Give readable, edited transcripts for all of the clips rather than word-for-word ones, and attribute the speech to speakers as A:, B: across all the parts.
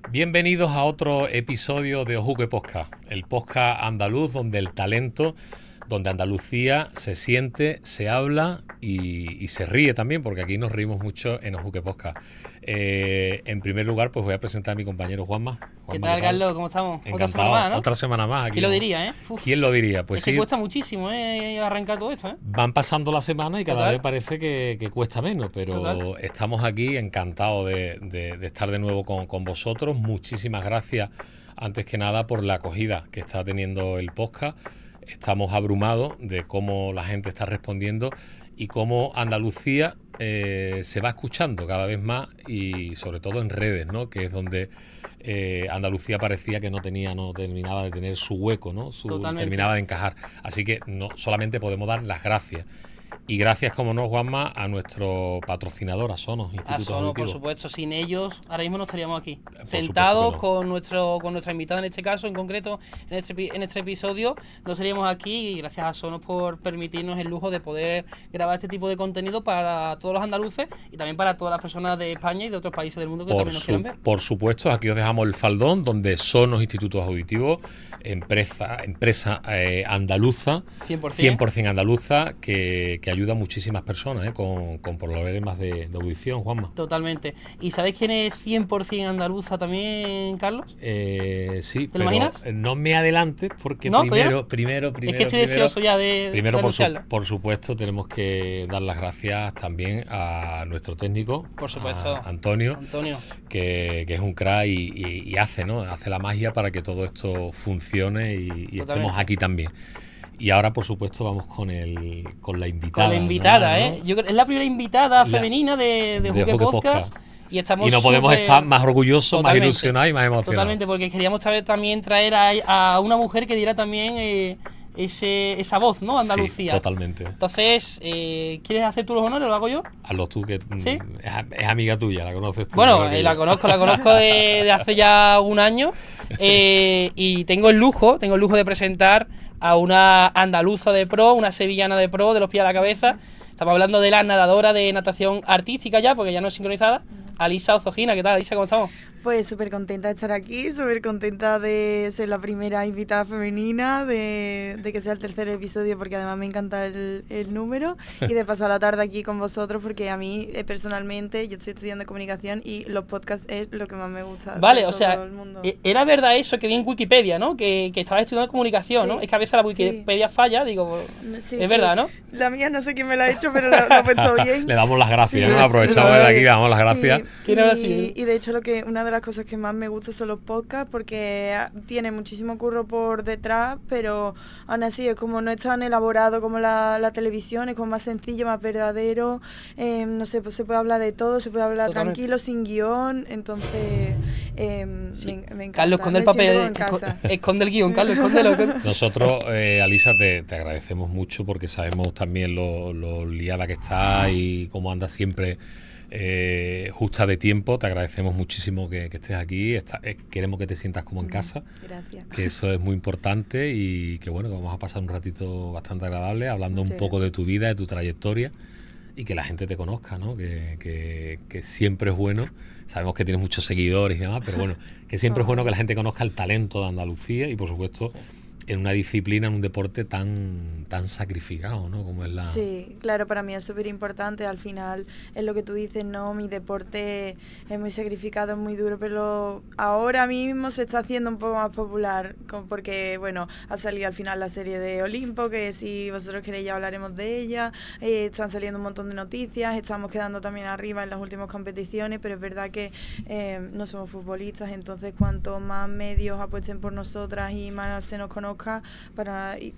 A: Bienvenidos a otro episodio de Ojuque Podcast, el podcast andaluz donde el talento, donde Andalucía se siente, se habla y se ríe también, porque aquí nos reímos mucho en Ojuque Podcast. En primer lugar, pues voy a presentar a mi compañero Juanma.
B: ¿Qué tal, Carlos? ¿Cómo estamos?
A: Encantado.
B: Otra semana más, ¿no?
A: Otra semana más. Aquí,
B: ¿Quién lo diría, eh?
A: Uf. ¿Quién lo diría? Pues
B: es
A: sí.
B: que cuesta muchísimo, arrancar todo esto,
A: Van pasando las semanas y cada
B: Total.
A: vez parece que cuesta menos, pero
B: Total.
A: Estamos aquí encantados de estar de nuevo con vosotros. Muchísimas gracias, antes que nada, por la acogida que está teniendo el podcast. Estamos abrumados de cómo la gente está respondiendo y cómo Andalucía se va escuchando cada vez más, y sobre todo en redes, ¿no? Que es donde Andalucía parecía que no terminaba de tener su hueco, ¿no? Terminaba de encajar. Así que no solamente podemos dar las gracias. Y gracias, como no, Juanma, a nuestro patrocinador, a Sonos, Instituto
B: A Sonos,
A: Auditivo.
B: por supuesto. Sin ellos, ahora mismo no estaríamos aquí.
A: Por
B: Sentados
A: no.
B: con nuestra invitada, en este caso, en concreto, en este episodio, no seríamos aquí. Y gracias a Sonos por permitirnos el lujo de poder grabar este tipo de contenido para todos los andaluces y también para todas las personas de España y de otros países del mundo que también nos quieran ver.
A: Por supuesto, aquí os dejamos el faldón, donde Sonos Institutos Auditivos, empresa andaluza, 100% andaluza, que ayuda a muchísimas personas con problemas de audición, Juanma.
B: Totalmente. ¿Y sabéis quién es 100% andaluza también, Carlos?
A: Sí,
B: ¿Te lo imaginas?
A: No me adelantes, porque
B: ¿No?
A: primero.
B: Es que estoy deseoso ya de anunciarlo.
A: Por supuesto, tenemos que dar las gracias también a nuestro técnico,
B: por supuesto,
A: a Antonio, que es un crack y hace la magia para que todo esto funcione y estemos aquí también. Y ahora, por supuesto, vamos con la invitada.
B: Con la invitada,
A: ¿no?
B: Yo creo que es la primera invitada femenina de Ojuque Podcast. Y no podemos
A: estar más orgullosos, más ilusionados y más emocionados.
B: Totalmente, porque queríamos también traer a una mujer que diera también esa voz, ¿no? Andalucía.
A: Sí, totalmente.
B: Entonces, ¿quieres hacer tú los honores o lo hago yo?
A: Hazlo tú, que
B: ¿Sí?
A: es amiga tuya, la conoces tú.
B: Bueno, la conozco de hace ya un año, y tengo el lujo de presentar a una andaluza de pro, una sevillana de pro, de los pies a la cabeza. Estamos hablando de la nadadora de natación artística ya, porque ya no es sincronizada, Alisa Ozogina. ¿Qué tal, Alisa? ¿Cómo estamos?
C: Pues súper contenta de estar aquí, súper contenta de ser la primera invitada femenina, de que sea el tercer episodio, porque además me encanta el número, y de pasar la tarde aquí con vosotros, porque a mí personalmente, yo estoy estudiando comunicación y los podcasts es lo que más me gusta.
B: Vale, o sea, era verdad eso que vi en Wikipedia, ¿no? Que estabas estudiando comunicación, sí, ¿no? Es que a veces la Wikipedia falla, digo, sí, es verdad, ¿no?
C: La mía no sé quién me la ha hecho, pero lo he pensado bien.
A: Le damos las gracias,
C: sí,
A: ¿no? Aprovechamos de aquí, le damos las gracias.
C: Sí. Y de hecho una de las cosas que más me gusta son los podcasts, porque tiene muchísimo curro por detrás, pero aún así es como no es tan elaborado como la televisión, es como más sencillo, más verdadero, no sé, pues se puede hablar de todo, se puede hablar tranquilo, sin guión, entonces me encanta.
B: Carlos, esconde el papel, esconde el guión, Carlos, escóndelo.
A: Nosotros, Alisa, te agradecemos mucho, porque sabemos también lo liada que está y cómo anda siempre justa de tiempo. Te agradecemos muchísimo que estés aquí. Queremos que te sientas como en casa.
C: Gracias.
A: Que eso es muy importante, y que bueno, que vamos a pasar un ratito bastante agradable hablando un poco de tu vida, de tu trayectoria, y que la gente te conozca, ¿no? Que siempre es bueno. Sabemos que tienes muchos seguidores y demás, pero bueno, que siempre es bueno que la gente conozca el talento de Andalucía, y por supuesto en una disciplina, en un deporte tan sacrificado, ¿no? Como es la...
C: Sí, claro, para mí es súper importante. Al final es lo que tú dices, ¿no? Mi deporte es muy sacrificado, es muy duro, pero ahora mismo se está haciendo un poco más popular, porque, bueno, ha salido al final la serie de Olimpo, que si vosotros queréis ya hablaremos de ella. Están saliendo un montón de noticias, estamos quedando también arriba en las últimas competiciones, pero es verdad que no somos futbolistas, entonces cuanto más medios apuesten por nosotras y más se nos conozca,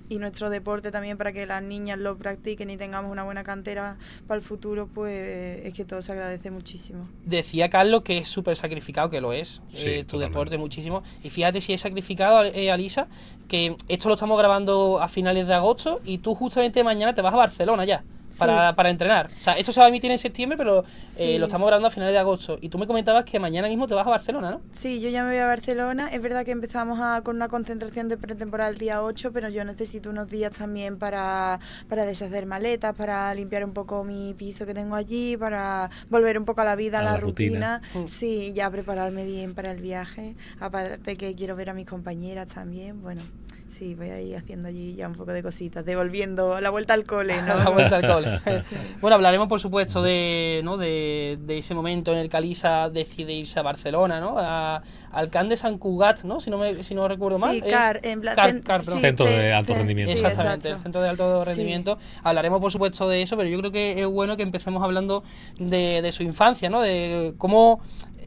C: y nuestro deporte también, para que las niñas lo practiquen y tengamos una buena cantera para el futuro, pues es que todo se agradece muchísimo.
B: Decía Carlos que es súper sacrificado, que lo es,
A: sí,
B: tu deporte muchísimo, y fíjate si es sacrificado, Alisa, que esto lo estamos grabando a finales de agosto y tú justamente mañana te vas a Barcelona ya. para entrenar. O sea, esto se va a emitir en septiembre, pero
C: Sí.
B: lo estamos grabando a finales de agosto. Y tú me comentabas que mañana mismo te vas a Barcelona, ¿no?
C: Sí, yo ya me voy a Barcelona. Es verdad que empezamos con una concentración de pretemporada el día 8, pero yo necesito unos días también para deshacer maletas, para limpiar un poco mi piso que tengo allí, para volver un poco a la vida, a la rutina. Sí, ya prepararme bien para el viaje. Aparte que quiero ver a mis compañeras también. Bueno, sí, voy a ir haciendo allí ya un poco de cositas, devolviendo la vuelta al cole, ¿no?
B: La vuelta al cole.
C: Sí.
B: Bueno, hablaremos por supuesto de ese momento en el que Alisa decide irse a Barcelona, ¿no? Al CAN de Sant Cugat, ¿no? Si no recuerdo mal.
C: Sí, CAR, en plan,
B: CAR, perdón.
A: Centro de Alto Rendimiento.
C: Sí,
B: Exactamente,
C: exacto.
B: el Centro de Alto Rendimiento. Sí. Hablaremos por supuesto de eso, pero yo creo que es bueno que empecemos hablando de su infancia, ¿no? De cómo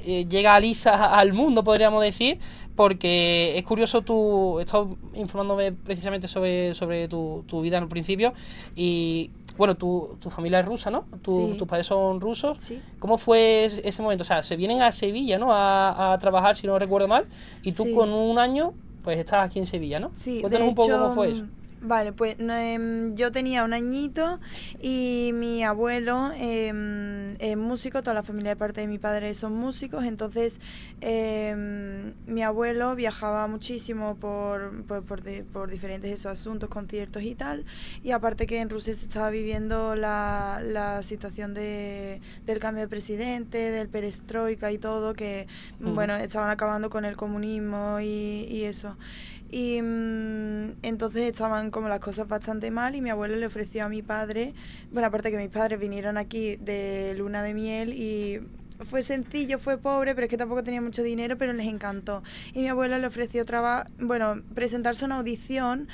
B: llega Alisa al mundo, podríamos decir, porque es curioso, he estado informándome precisamente sobre tu vida al principio y bueno, tu familia es rusa, ¿no?
C: Sí.
B: Tus padres son rusos.
C: Sí.
B: ¿Cómo fue ese momento? O sea, se vienen a Sevilla, ¿no? A trabajar, si no recuerdo mal, y tú
C: Sí.
B: con un año pues estás aquí en Sevilla, ¿no?
C: Sí,
B: Cuéntanos un poco cómo fue eso.
C: Vale, pues yo tenía un añito y mi abuelo es músico, toda la familia de parte de mi padre son músicos, entonces mi abuelo viajaba muchísimo por diferentes esos asuntos, conciertos y tal, y aparte que en Rusia se estaba viviendo la situación del cambio de presidente, del perestroika y todo, que bueno, estaban acabando con el comunismo y eso. Y entonces estaban como las cosas bastante mal y mi abuelo le ofreció a mi padre, bueno, aparte que mis padres vinieron aquí de luna de miel y fue sencillo, fue pobre, pero es que tampoco tenía mucho dinero, pero les encantó. Y mi abuelo le ofreció presentarse a una audición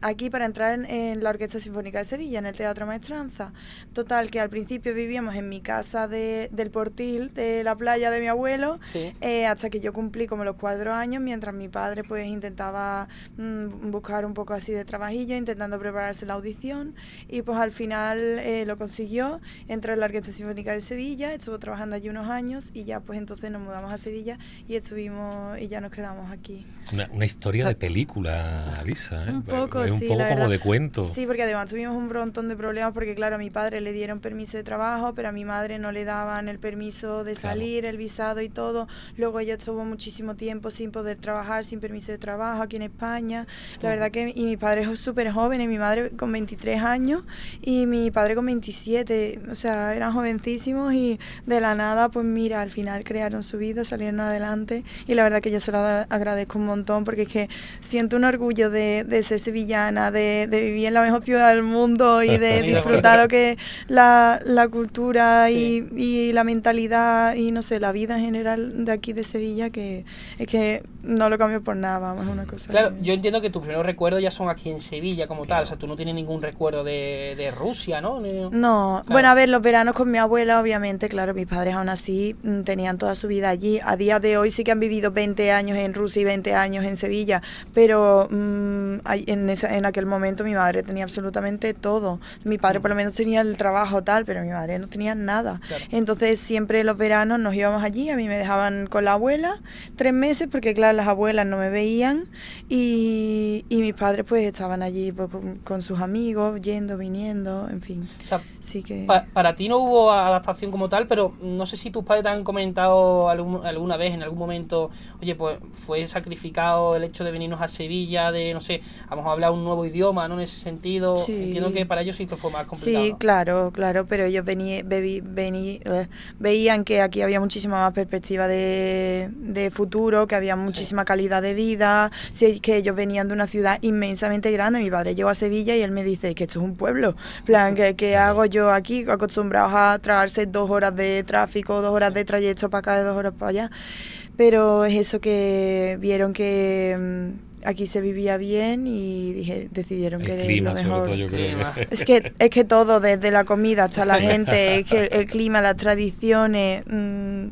C: aquí para entrar en la Orquesta Sinfónica de Sevilla, en el Teatro Maestranza. Total, que al principio vivíamos en mi casa del Portil, de la playa de mi abuelo,
B: Sí.
C: Hasta que yo cumplí como los 4 años, mientras mi padre pues intentaba buscar un poco así de trabajillo, intentando prepararse la audición, y pues al final lo consiguió, entró en la Orquesta Sinfónica de Sevilla, estuvo trabajando allí unos años y ya pues entonces nos mudamos a Sevilla y ya nos quedamos aquí.
A: Una historia de película, Alisa, ¿eh?
C: Un poco,
A: es un
C: sí,
A: poco
C: la
A: como
C: verdad.
A: de cuento.
C: Sí, porque además tuvimos un montón de problemas porque claro, a mi padre le dieron permiso de trabajo, pero a mi madre no le daban el permiso de salir, el visado y todo. Luego ella estuvo muchísimo tiempo sin poder trabajar, sin permiso de trabajo aquí en España. La verdad que, y mi padre es súper joven, y mi madre con 23 años y mi padre con 27, o sea, eran jovencísimos y de la nada, pues mira, al final crearon su vida, salieron adelante y la verdad que yo se lo agradezco un montón porque es que siento un orgullo de ser sevillana, de vivir en la mejor ciudad del mundo y de disfrutar lo que es la cultura y la mentalidad y no sé, la vida en general de aquí de Sevilla, que es que no lo cambio por nada, vamos, es una cosa.
B: Claro, yo entiendo que tus primeros recuerdos ya son aquí en Sevilla como tal, o sea, tú no tienes ningún recuerdo de Rusia, ¿no?
C: No,
B: Claro.
C: Bueno, a ver, los veranos con mi abuela, obviamente, claro, mis padres aún así tenían toda su vida allí. A día de hoy sí que han vivido 20 años en Rusia y 20 años en Sevilla, pero en aquel momento mi madre tenía absolutamente todo. Mi padre por lo menos tenía el trabajo tal, pero mi madre no tenía nada.
B: Claro.
C: Entonces siempre los veranos nos íbamos allí, a mí me dejaban con la abuela 3 meses, porque claro, las abuelas no me veían y mis padres pues estaban allí pues, con sus amigos, yendo, viniendo, en fin.
B: O sea,
C: Sí que...
B: para ti no hubo adaptación como tal, pero no sé si tus padres te han comentado alguna vez, en algún momento, oye, pues fue sacrificado el hecho de venirnos a Sevilla, de, no sé, vamos a hablar un nuevo idioma, ¿no? En ese sentido,
C: Sí.
B: entiendo que para ellos sí que fue más complicado.
C: Sí,
B: ¿no?
C: claro, pero ellos veían que aquí había muchísima más perspectiva de futuro, que había muchísima calidad de vida, sí, que ellos venían de una ciudad inmensamente grande. Mi padre llegó a Sevilla y él me dice que esto es un pueblo, plan, ¿qué hago yo aquí? Acostumbrados a tragarse 2 horas de tráfico, 2 horas de trayecto para acá, 2 horas para allá, pero es eso, que vieron que aquí se vivía bien y decidieron que
A: El
C: era
A: clima,
C: lo
A: sobre
C: mejor.
A: todo, yo creo que...
C: Es que todo, desde la comida hasta la gente, es que el clima, las tradiciones,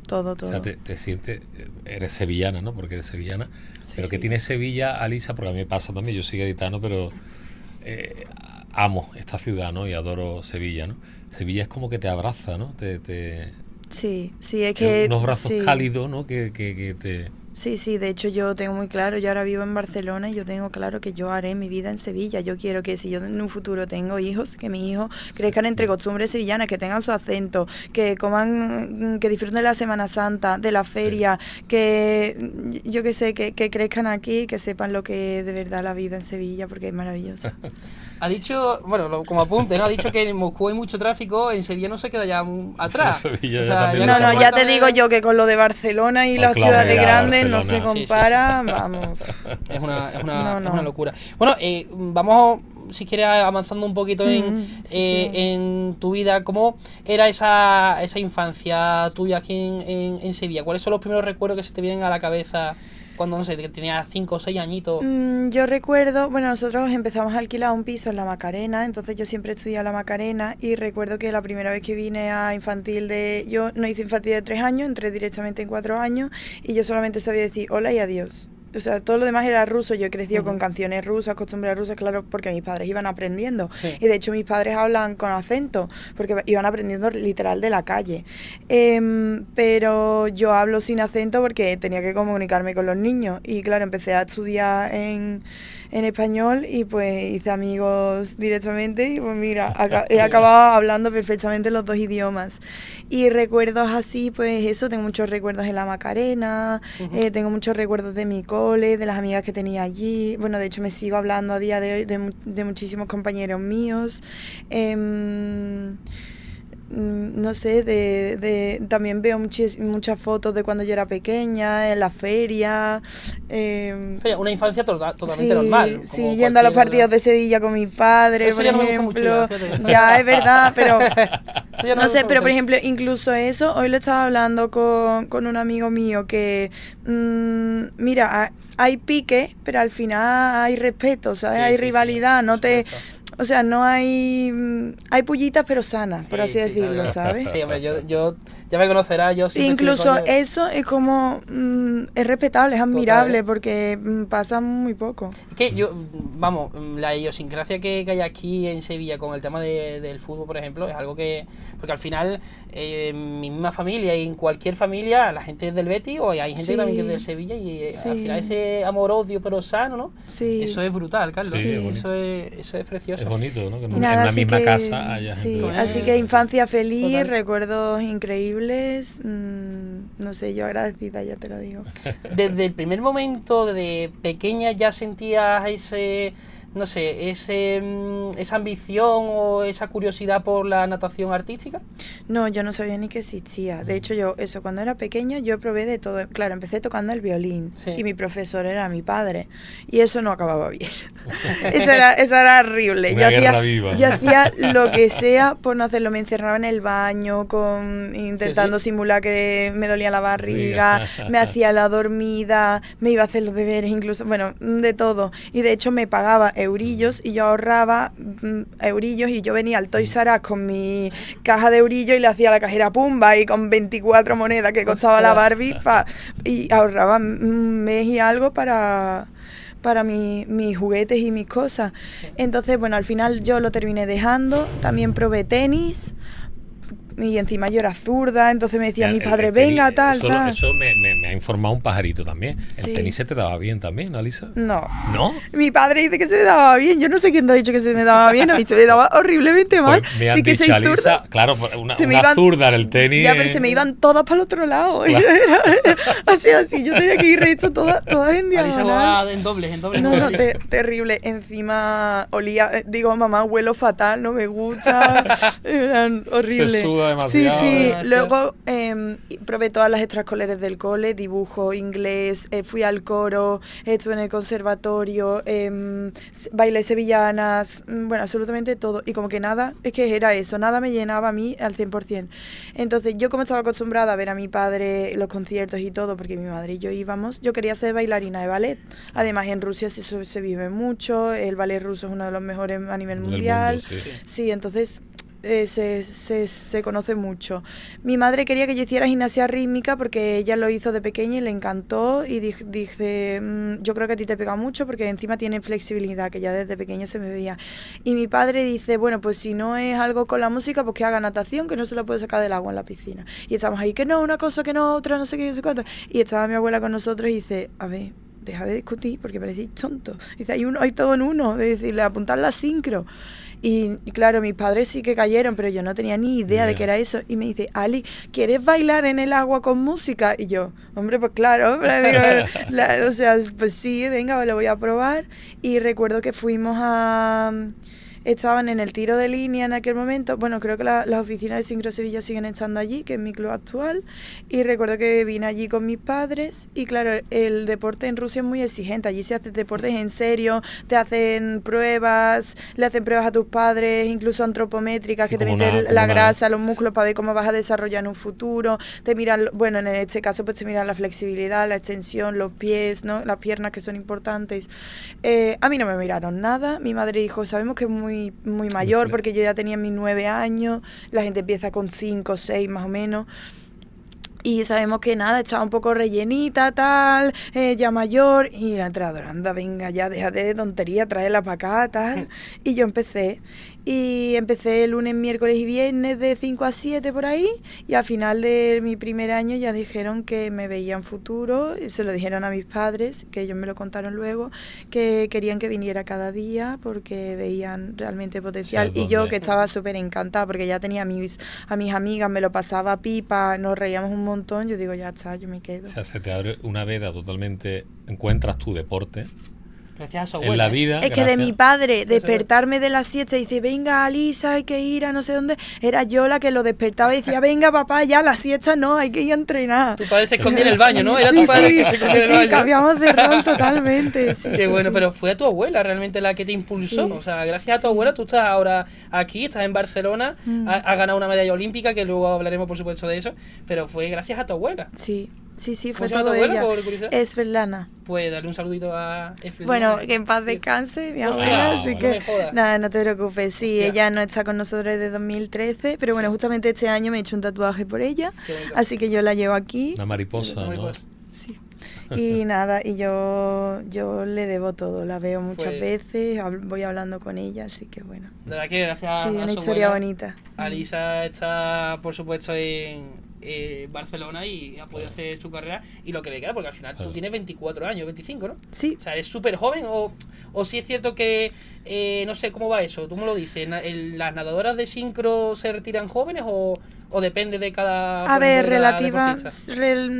C: todo.
A: O sea, te sientes, eres sevillana, ¿no? Porque eres sevillana.
C: Sí,
A: pero que
C: sí.
A: tiene Sevilla, Alisa, porque a mí me pasa también, yo soy gaditano, pero amo esta ciudad, ¿no? Y adoro Sevilla, ¿no? Sevilla es como que te abraza, ¿no?
C: Sí, es que...
A: unos brazos
C: sí.
A: cálidos, ¿no? Que
C: Sí, sí, de hecho yo tengo muy claro, yo ahora vivo en Barcelona y yo tengo claro que yo haré mi vida en Sevilla. Yo quiero que si yo en un futuro tengo hijos, que mis hijos crezcan entre costumbres sevillanas, que tengan su acento, que coman, que disfruten de la Semana Santa, de la feria, que yo qué sé, que crezcan aquí, que sepan lo que es de verdad la vida en Sevilla, porque es maravillosa.
B: Ha dicho, bueno, como apunte, ¿no? Ha dicho que en Moscú hay mucho tráfico, en Sevilla no se queda ya atrás.
A: Sevilla
B: O
A: ya
B: sea,
A: también
C: No,
A: lo
C: no, ya te digo yo que con lo de Barcelona y las
A: claro,
C: ciudades
A: ya,
C: grandes no
A: Barcelona.
C: se
B: Sí, sí,
C: compara, vamos.
B: Es una,
C: No,
B: es
C: no.
B: una locura. Bueno, vamos, si quieres, avanzando un poquito
C: sí.
B: en tu vida. ¿Cómo era esa infancia tuya aquí en Sevilla? ¿Cuáles son los primeros recuerdos que se te vienen a la cabeza cuando, no sé, que tenías 5 o 6 añitos?
C: Yo recuerdo, bueno, nosotros empezamos a alquilar un piso en La Macarena, entonces yo siempre estudié en La Macarena y recuerdo que la primera vez que vine a infantil yo no hice infantil de 3 años, entré directamente en 4 años y yo solamente sabía decir hola y adiós. O sea, todo lo demás era ruso. Yo he crecido con canciones rusas, costumbres rusas, claro, porque mis padres iban aprendiendo.
B: Sí.
C: Y de hecho mis padres hablan con acento, porque iban aprendiendo literal de la calle. Pero yo hablo sin acento porque tenía que comunicarme con los niños. Y claro, empecé a estudiar en español y pues hice amigos directamente y pues mira, he acabado hablando perfectamente los 2 idiomas. Y recuerdos así, pues eso, tengo muchos recuerdos en La Macarena, tengo muchos recuerdos de mi cole, de las amigas que tenía allí. Bueno, de hecho me sigo hablando a día de hoy de muchísimos compañeros míos. No sé, también veo muchas fotos de cuando yo era pequeña, en la feria.
B: Una infancia totalmente
C: Sí,
B: normal.
C: sí, yendo a los partidos de Sevilla con mis padres,
B: Eso
C: por
B: ya no me gusta
C: ejemplo.
B: mucho, fíjate.
C: Ya, es verdad, pero
B: Eso ya
C: no
B: me
C: sé,
B: gusta
C: pero por
B: mucho.
C: ejemplo, incluso eso, hoy lo estaba hablando con un amigo mío que, mira, hay pique, pero al final hay respeto, ¿sabes?
B: Sí,
C: Hay
B: sí,
C: rivalidad,
B: sí,
C: no
B: por
C: te...
B: supuesto.
C: O sea, no hay pullitas pero sanas, por así
B: Sí,
C: decirlo,
B: claro.
C: ¿sabes?
B: Sí, hombre, yo ya me conocerás, yo siempre estoy de
C: Incluso
B: coña.
C: eso es como, es respetable, es admirable,
B: ¿eh?
C: porque pasa muy poco.
B: Es que vamos, la idiosincrasia que hay aquí en Sevilla con el tema del fútbol, por ejemplo, es algo que, porque al final, en mi misma familia y en cualquier familia, la gente es del Betis o hay gente
C: Sí.
B: también que es del Sevilla y
C: Sí.
B: al final ese amor-odio pero sano, ¿no?
C: Sí.
B: Eso es brutal, Carlos.
A: Sí, es
B: Eso es precioso.
A: Es bonito, ¿no? Que en
C: Nada,
A: una
C: así
A: misma
C: que,
A: casa haya
C: sí,
A: gente de-
C: así que infancia feliz,
B: Total.
C: recuerdos increíbles, no sé, yo agradecida, ya te lo digo.
B: Desde el primer momento de pequeña ya sentías no sé, esa ambición o esa curiosidad por la natación artística.
C: No, yo no sabía ni que existía. De hecho, cuando era pequeña, yo probé de todo. Claro, empecé tocando el violín
B: Sí.
C: y mi profesor era mi padre. Y eso no acababa bien. Eso era horrible.
A: Una guerra viva.
C: Yo hacía lo que sea por no hacerlo. Me encerraba en el baño intentando simular que me dolía la barriga, me hacía la dormida, me iba a hacer los deberes, incluso, bueno, de todo. Y de hecho me pagaba eurillos y yo ahorraba eurillos y yo venía al Toys R Us con mi caja de eurillos y le hacía a la cajera pumba y con 24 monedas que costaba la Barbie y ahorraba un mes y algo para mis juguetes y mis cosas. Entonces, bueno, al final yo lo terminé dejando. También probé tenis y encima yo era zurda, entonces me decía mi padre, venga, tal.
A: Eso me ha informado un pajarito también.
C: Sí.
A: El tenis se te daba bien también, ¿no, Alisa?
C: No.
A: ¿No?
C: Mi padre dice que se me daba bien. Yo no sé quién te ha dicho que se me daba bien. A mí se me daba horriblemente mal.
A: Pues me han
C: Sí que
A: dicho,
C: soy
A: Alisa,
C: zurda.
A: claro, una
C: Se me iban-
A: zurda en el tenis.
C: Ya, pero se me iban todas para el otro lado.
A: Claro.
C: Así, yo tenía que ir recto todas en
B: Alicia
C: diagonal.
B: jugaba en dobles.
C: No, terrible. Encima olía, digo, mamá, huelo fatal, no me gusta. Eran horrible.
A: Se suda demasiado.
C: Sí, sí.
B: Demasiado.
C: Luego probé todas las extraescolares del cole, dibujo, inglés, fui al coro, estuve en el conservatorio, bailé sevillanas, bueno, absolutamente todo. Y como que nada, es que era eso, nada me llenaba a mí al 100%. Entonces, yo como estaba acostumbrada a ver a mi padre los conciertos y todo, porque mi madre y yo íbamos, yo quería ser bailarina de ballet. Además, en Rusia se vive mucho, el ballet ruso es uno de los mejores a nivel
A: Del
C: mundial.
A: mundo, sí.
C: Sí, entonces se conoce mucho. Mi madre quería que yo hiciera gimnasia rítmica porque ella lo hizo de pequeña y le encantó y dice, yo creo que a ti te pega mucho porque encima tiene flexibilidad, que ya desde pequeña se me veía. Y mi padre dice, bueno, pues si no es algo con la música, pues que haga natación, que no se la puede sacar del agua en la piscina. Y estamos ahí, que no, una cosa, que no, otra, no sé qué, no sé cuánto. Y estaba mi abuela con nosotros y dice, a ver, deja de discutir porque parecéis tontos. Dice, hay todo en uno, de decirle, apuntar la sincro. Y claro, mis padres sí que cayeron, pero yo no tenía ni idea de qué era eso. Y me dice, Ali, ¿quieres bailar en el agua con música? Y yo, hombre, pues claro. O sea, pues sí, venga, lo voy a probar. Y recuerdo que fuimos estaban en el tiro de línea en aquel momento. Bueno, creo que las oficinas de Sincro Sevilla siguen estando allí, que es mi club actual. Y recuerdo que vine allí con mis padres. Y claro, el deporte en Rusia es muy exigente. Allí se hacen deportes en serio, te hacen pruebas, le hacen pruebas a tus padres, incluso antropométricas, sí, que te meten la grasa, los músculos para ver cómo vas a desarrollar en un futuro. Te miran, bueno, en este caso pues te miran la flexibilidad, la extensión, los pies, ¿no? Las piernas, que son importantes. A mí no me miraron nada. Mi madre dijo, sabemos que es muy mayor, porque yo ya tenía mis 9 años, la gente empieza con 5 o 6 más o menos, y sabemos que nada, estaba un poco rellenita, tal, ya mayor, y la entrenadora, anda, venga, ya, déjate de tontería, tráela para acá, tal, y yo empecé lunes, miércoles y viernes de 5 a 7 por ahí, y al final de mi primer año ya dijeron que me veían futuro, y se lo dijeron a mis padres, que ellos me lo contaron luego, que querían que viniera cada día porque veían realmente potencial, y yo que estaba súper encantada porque ya tenía a mis amigas, me lo pasaba pipa, nos reíamos un montón, yo digo, ya está, yo me quedo.
A: O sea, se te abre una veda totalmente, encuentras tu deporte.
B: Gracias a su abuela.
A: En la vida.
C: Es que de mi padre, despertarme de la siesta y dice, venga, Alisa, hay que ir a no sé dónde, era yo la que lo despertaba y decía, venga, papá, ya la siesta no, hay que ir a entrenar.
B: Tu padre se escondía en el baño, ¿no? Era
C: sí,
B: tu padre
C: sí,
B: que se escondía en el baño.
C: Cambiamos de rol totalmente. Sí,
B: qué bueno, pero fue a tu abuela realmente la que te impulsó.
C: Sí.
B: O sea, gracias a tu abuela tú estás ahora aquí, estás en Barcelona, has ganado una medalla olímpica, que luego hablaremos por supuesto de eso, pero fue gracias a tu abuela.
C: Sí, fue
B: ¿Cómo se llama
C: todo
B: tu abuela,
C: ella.
B: por curiosidad?
C: Es Svetlana.
B: Pues darle un saludito a Svetlana.
C: Bueno, que en paz descanse, mi
B: Hostia,
C: abuela,
B: no
C: así
B: me
C: que
B: jodas.
C: nada, no te preocupes. Sí,
B: Hostia.
C: ella no está con nosotros desde 2013, pero bueno, justamente este año me he hecho un tatuaje por ella,
B: Qué bonito.
C: así que yo la llevo aquí.
A: Una mariposa,
B: Una
A: ¿no?
B: mariposa.
C: Sí. Y nada, y yo le debo todo, la veo muchas
B: Pues-
C: veces, voy hablando con ella, así que bueno.
B: De verdad que gracias
C: Sí,
B: a
C: una
B: su
C: historia
B: abuela,
C: bonita.
B: Alisa está, por supuesto, en Barcelona y ha podido hacer su carrera y lo que le queda, porque al final tú tienes 24 años, 25, ¿no?
C: Sí.
B: O sea, eres súper joven o si es cierto que, no sé, ¿cómo va eso? Tú me lo dices, ¿las nadadoras de sincro se retiran jóvenes o depende de cada...
C: A ver,
B: de la
C: relativa,
B: deportista?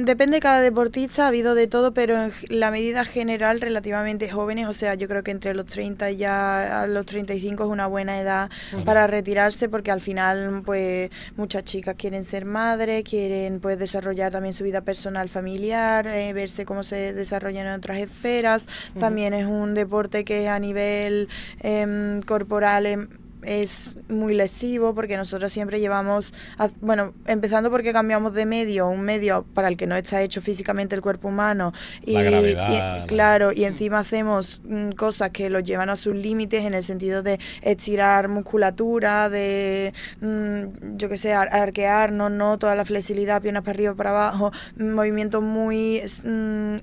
C: depende de cada deportista, ha habido de todo, pero en la medida general relativamente jóvenes, o sea, yo creo que entre los 30 y ya a los 35 es una buena edad para retirarse, porque al final pues muchas chicas quieren ser madres, quieren pues desarrollar también su vida personal familiar, verse cómo se desarrollan en otras esferas. También es un deporte que a nivel corporal es muy lesivo, porque nosotros siempre llevamos, bueno, empezando porque cambiamos de medio, un medio para el que no está hecho físicamente el cuerpo humano,
A: La gravedad,
C: claro, y encima hacemos cosas que los llevan a sus límites en el sentido de estirar musculatura, de yo qué sé, arquearnos, ¿no? Toda la flexibilidad, piernas para arriba, para abajo, movimientos muy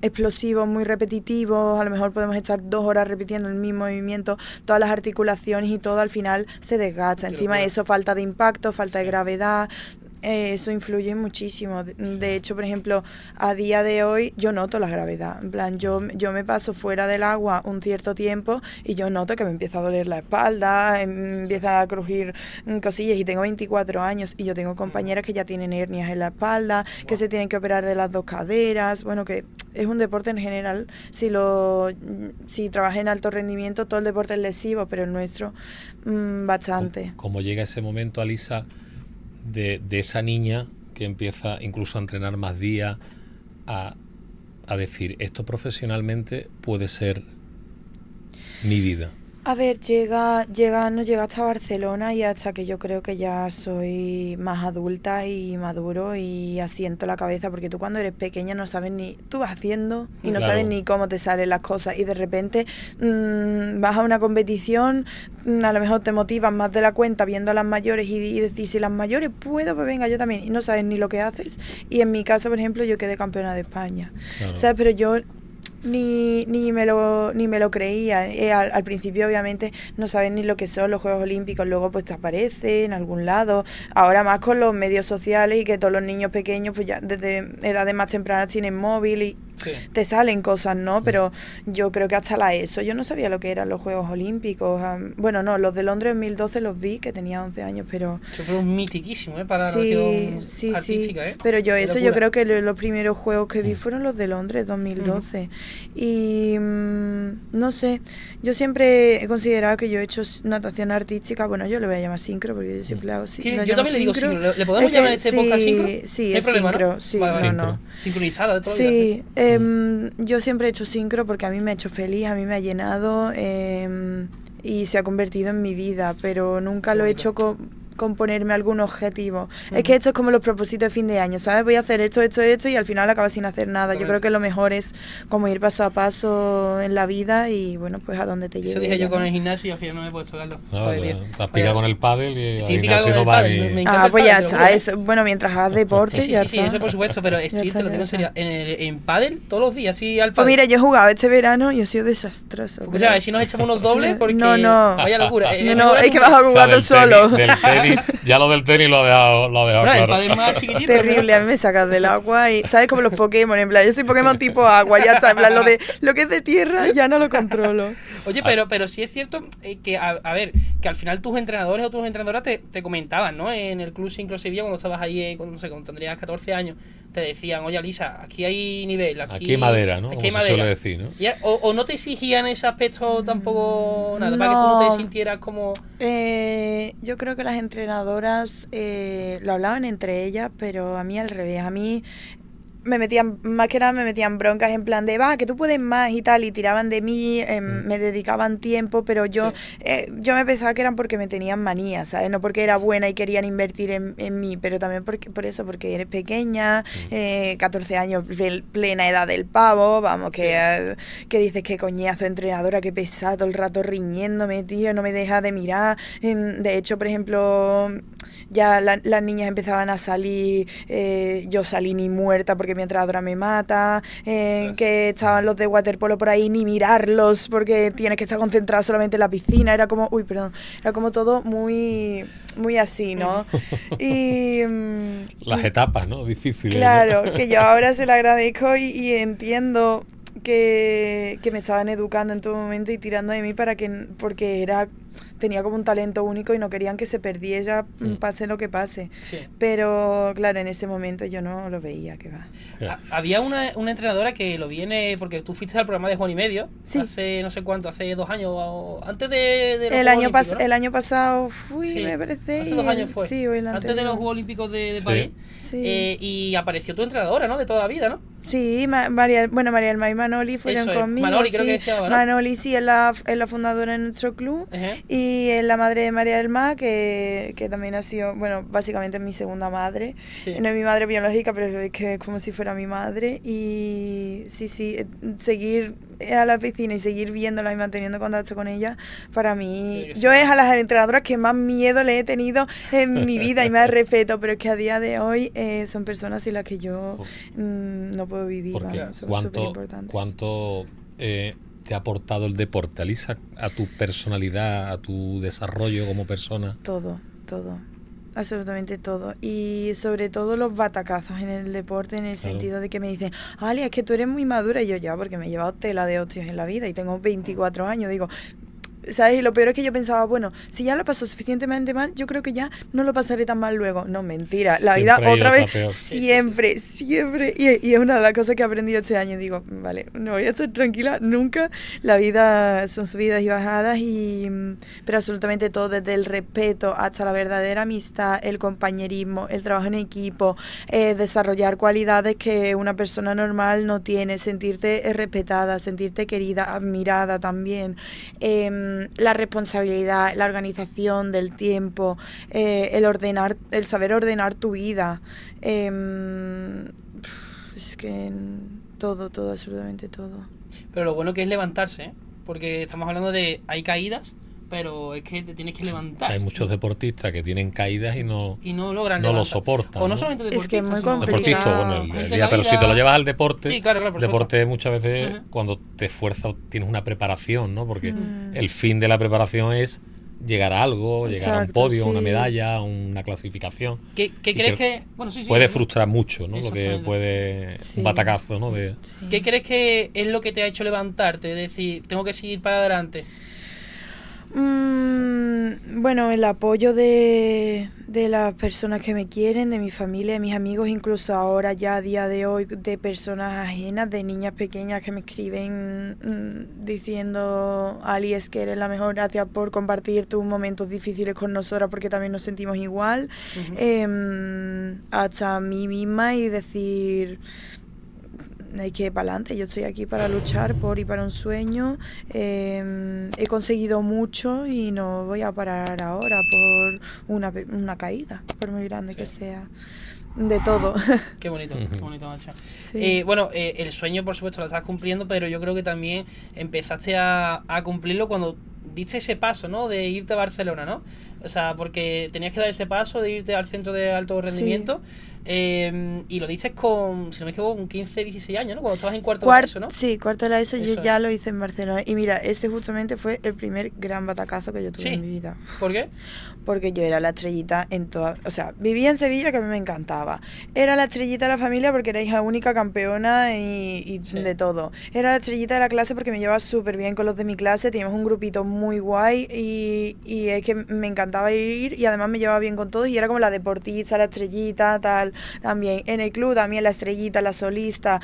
C: explosivos, muy repetitivos, a lo mejor podemos estar 2 horas repitiendo el mismo movimiento, todas las articulaciones y todo al final se desgasta. Encima de eso, falta de impacto, falta de gravedad, eso influye muchísimo. De hecho, por ejemplo, a día de hoy yo noto la gravedad. En plan, yo me paso fuera del agua un cierto tiempo y yo noto que me empieza a doler la espalda, empieza a crujir cosillas, y tengo 24 años y yo tengo compañeras que ya tienen hernias en la espalda, que se tienen que operar de las 2 caderas. Bueno, que es un deporte en general, si trabajas en alto rendimiento, todo el deporte es lesivo, pero el nuestro bastante.
A: ¿Cómo llega ese momento, Alisa, de esa niña que empieza incluso a entrenar más días, a decir, esto profesionalmente puede ser mi vida?
C: A ver, no llega hasta Barcelona y hasta que yo creo que ya soy más adulta y maduro y asiento la cabeza, porque tú cuando eres pequeña no sabes ni, tú vas haciendo y no sabes ni cómo te salen las cosas y de repente vas a una competición, a lo mejor te motivas más de la cuenta viendo a las mayores y decís, si las mayores puedo, pues venga, yo también, y no sabes ni lo que haces. Y en mi caso, por ejemplo, yo quedé campeona de España, ¿sabes? Pero yo ni me lo creía. Al principio obviamente no sabes ni lo que son los Juegos Olímpicos, luego pues te aparece en algún lado, ahora más con los medios sociales y que todos los niños pequeños pues ya desde edades más tempranas tienen móvil y te salen cosas, ¿no? Pero yo creo que hasta la ESO yo no sabía lo que eran los Juegos Olímpicos. Bueno, no, los de Londres en 2012 los vi, que tenía 11 años, pero...
B: Eso fue un mitiquísimo, para la relación artística, ¿eh?
C: Pero yo creo que los primeros juegos que vi fueron los de Londres 2012. Y no sé, yo siempre he considerado que yo he hecho natación artística, bueno, yo le voy a llamar sincro porque yo siempre hago
B: yo también le digo sincro. ¿Le podemos llamar a este podcast sincro?
C: Sí, es sincro, ¿no? Sí,
B: vale,
C: no.
B: Sincronizada de todo.
C: Sí, yo siempre he hecho sincro porque a mí me ha hecho feliz, a mí me ha llenado y se ha convertido en mi vida, pero nunca lo he hecho con ponerme algún objetivo. Es que esto es como los propósitos de fin de año, ¿sabes? Voy a hacer esto y al final acabas sin hacer nada. Yo creo que lo mejor es como ir paso a paso en la vida y bueno, pues a donde te lleve.
B: Eso dije yo con el gimnasio y al final no me he puesto, Carlos.
A: Te has picado con el pádel y al gimnasio no va ni...
C: pues ya está. Eso, bueno, mientras hagas deporte ya está.
B: Sí, eso por supuesto, pero street te lo tengo en serio. En pádel todos los días, sí, al pádel.
C: Pues mira, yo he jugado este verano y he sido desastroso.
B: Pues ya, a ver si nos echamos unos dobles porque...
C: No.
B: Vaya locura.
C: No, es que vas a jugar tú solo.
A: Ya lo del tenis lo ha dejado claro.
B: El más chiquitito,
C: terrible, a mí me sacas del agua y sabes como los Pokémon, en plan, yo soy Pokémon tipo agua, ya está, en plan, lo que es de tierra ya no lo controlo.
B: Oye, pero sí es cierto que, a ver, que al final tus entrenadores o tus entrenadoras te comentaban, ¿no? En el Club Sincro Sevilla, cuando estabas ahí, cuando tendrías 14 años, te decían, oye, Alisa, aquí hay nivel, aquí hay madera, ¿no?
A: Aquí hay madera. Suele decir, ¿no?
B: O no te exigían ese aspecto tampoco nada, para que tú no te sintieras como...
C: yo creo que las entrenadoras lo hablaban entre ellas, pero a mí al revés, a mí... más que nada me metían broncas en plan de que tú puedes más y tal, y tiraban de mí, me dedicaban tiempo, pero yo me pensaba que eran porque me tenían manía, ¿sabes? No porque era buena y querían invertir en mí, pero también por eso, porque eres pequeña, 14 años, plena edad del pavo, vamos, que dices que coñazo, entrenadora, que pesado, todo el rato riñéndome, tío, no me deja de mirar. De hecho, por ejemplo, ya las niñas empezaban a salir, yo salí ni muerta porque mi entrenadora me mata, que estaban los de waterpolo por ahí, ni mirarlos porque tienes que estar concentrado solamente en la piscina, era como, era como todo muy, muy así, ¿no? Y
A: las etapas, ¿no? Difíciles.
C: Claro,
A: ¿no?
C: Que yo ahora se lo agradezco y entiendo que me estaban educando en todo momento y tirando de mí porque tenía como un talento único y no querían que se perdiera, pase lo que pase. Sí. Pero claro, en ese momento yo no lo veía, que va.
B: Había una entrenadora que lo viene, porque tú fuiste al programa de Juan y Medio, hace no sé cuánto, hace 2 años, antes de los
C: el
B: Juegos Olímpicos, ¿no?
C: El año pasado fui, me parece.
B: Hace 2 años fue.
C: Sí,
B: antes de los Juegos Olímpicos de París.
C: Sí.
B: Y apareció tu entrenadora, ¿no? De toda la vida, ¿no?
C: Sí, María Elma y Manoli fueron conmigo.
B: Manoli creo que se llama, ¿no?
C: Manoli sí, es la fundadora de nuestro club. Y es la madre de María Elma, que también ha sido, bueno, básicamente mi segunda madre. Sí. No es mi madre biológica, pero es que es como si fuera mi madre. Y sí, seguir a la piscina y seguir viéndola y manteniendo contacto con ella, para mí, yo es a las entrenadoras que más miedo le he tenido en mi vida y más respeto, pero es que a día de hoy son personas sin las que yo no puedo vivir. Son súper importantes.
A: ¿Cuánto te ha aportado el deporte, Alisa, a tu personalidad, a tu desarrollo como persona?
C: Todo. Absolutamente todo. Y sobre todo los batacazos en el deporte, en el sentido de que me dicen, Ali, es que tú eres muy madura. Y yo ya, porque me he llevado tela de hostias en la vida y tengo 24 años. Digo, ¿sabes? Y lo peor es que yo pensaba, bueno, si ya lo paso suficientemente mal, yo creo que ya no lo pasaré tan mal luego. No, mentira. La vida otra vez, siempre. Y es una de las cosas que he aprendido este año. Digo, vale, no voy a estar tranquila nunca. La vida son subidas y bajadas, pero absolutamente todo, desde el respeto hasta la verdadera amistad, el compañerismo, el trabajo en equipo, desarrollar cualidades que una persona normal no tiene, sentirte respetada, sentirte querida, admirada también. la responsabilidad, la organización del tiempo, el saber ordenar tu vida. Es que todo, absolutamente todo.
B: Pero lo bueno que es levantarse, ¿eh? Porque estamos hablando de... Hay caídas, pero es que te tienes que levantar.
A: Hay muchos deportistas que tienen caídas y no
B: logran
A: no lo soportan.
B: O no solamente deportistas,
C: es que es muy
B: sino
C: complicado.
A: Deportista, bueno,
B: Gente
A: pero
B: caída.
A: si te lo llevas al deporte,
B: Sí, claro, por
A: deporte
B: supuesto.
A: muchas veces
B: Ajá.
A: cuando te esfuerzas tienes una preparación, ¿no? Porque el fin de la preparación es llegar a algo, llegar a un
C: Exacto,
A: podio,
C: sí.
A: una medalla, una clasificación.
B: ¿Qué
A: Y
B: crees que...? Bueno, sí,
A: puede
B: sí.
A: frustrar mucho, ¿no? Lo que
B: Exactamente.
A: puede...
C: Sí.
A: Un batacazo, ¿no?
C: Sí.
B: ¿Qué crees que es lo que te ha hecho levantarte? Es decir, tengo que seguir para adelante.
C: Bueno, el apoyo de las personas que me quieren, de mi familia, de mis amigos, incluso ahora ya a día de hoy, de personas ajenas, de niñas pequeñas que me escriben diciendo: Ali, es que eres la mejor, gracias por compartir tus momentos difíciles con nosotras porque también nos sentimos igual. Hasta a mí misma y decir... Hay que ir para adelante, yo estoy aquí para luchar por y para un sueño. He conseguido mucho y no voy a parar ahora por una caída, por muy grande que sea. De todo.
B: Qué bonito, macho.
C: Sí.
B: Bueno, el sueño, por supuesto, lo estás cumpliendo, pero yo creo que también empezaste a cumplirlo cuando diste ese paso, ¿no? De irte a Barcelona, ¿no? O sea, porque tenías que dar ese paso de irte al centro de alto rendimiento. Y lo dices con, si no me equivoco, con 15, 16 años, ¿no? Cuando estabas en cuarto de eso, ¿no?
C: Sí, cuarto de la ESO, yo
B: Eso
C: ya
B: es.
C: lo hice en Barcelona. Y mira, ese justamente fue el primer gran batacazo que yo tuve
B: Sí.
C: en mi vida.
B: ¿Por qué?
C: Porque yo era la estrellita en toda... O sea, vivía en Sevilla, que a mí me encantaba. Era la estrellita de la familia porque era hija única, campeona y
B: Sí.
C: de todo. Era la estrellita de la clase porque me llevaba súper bien con los de mi clase. Teníamos un grupito muy guay y es que me encantaba ir y además me llevaba bien con todos y era como la deportista, la estrellita, tal. También en el club, también la estrellita, la solista.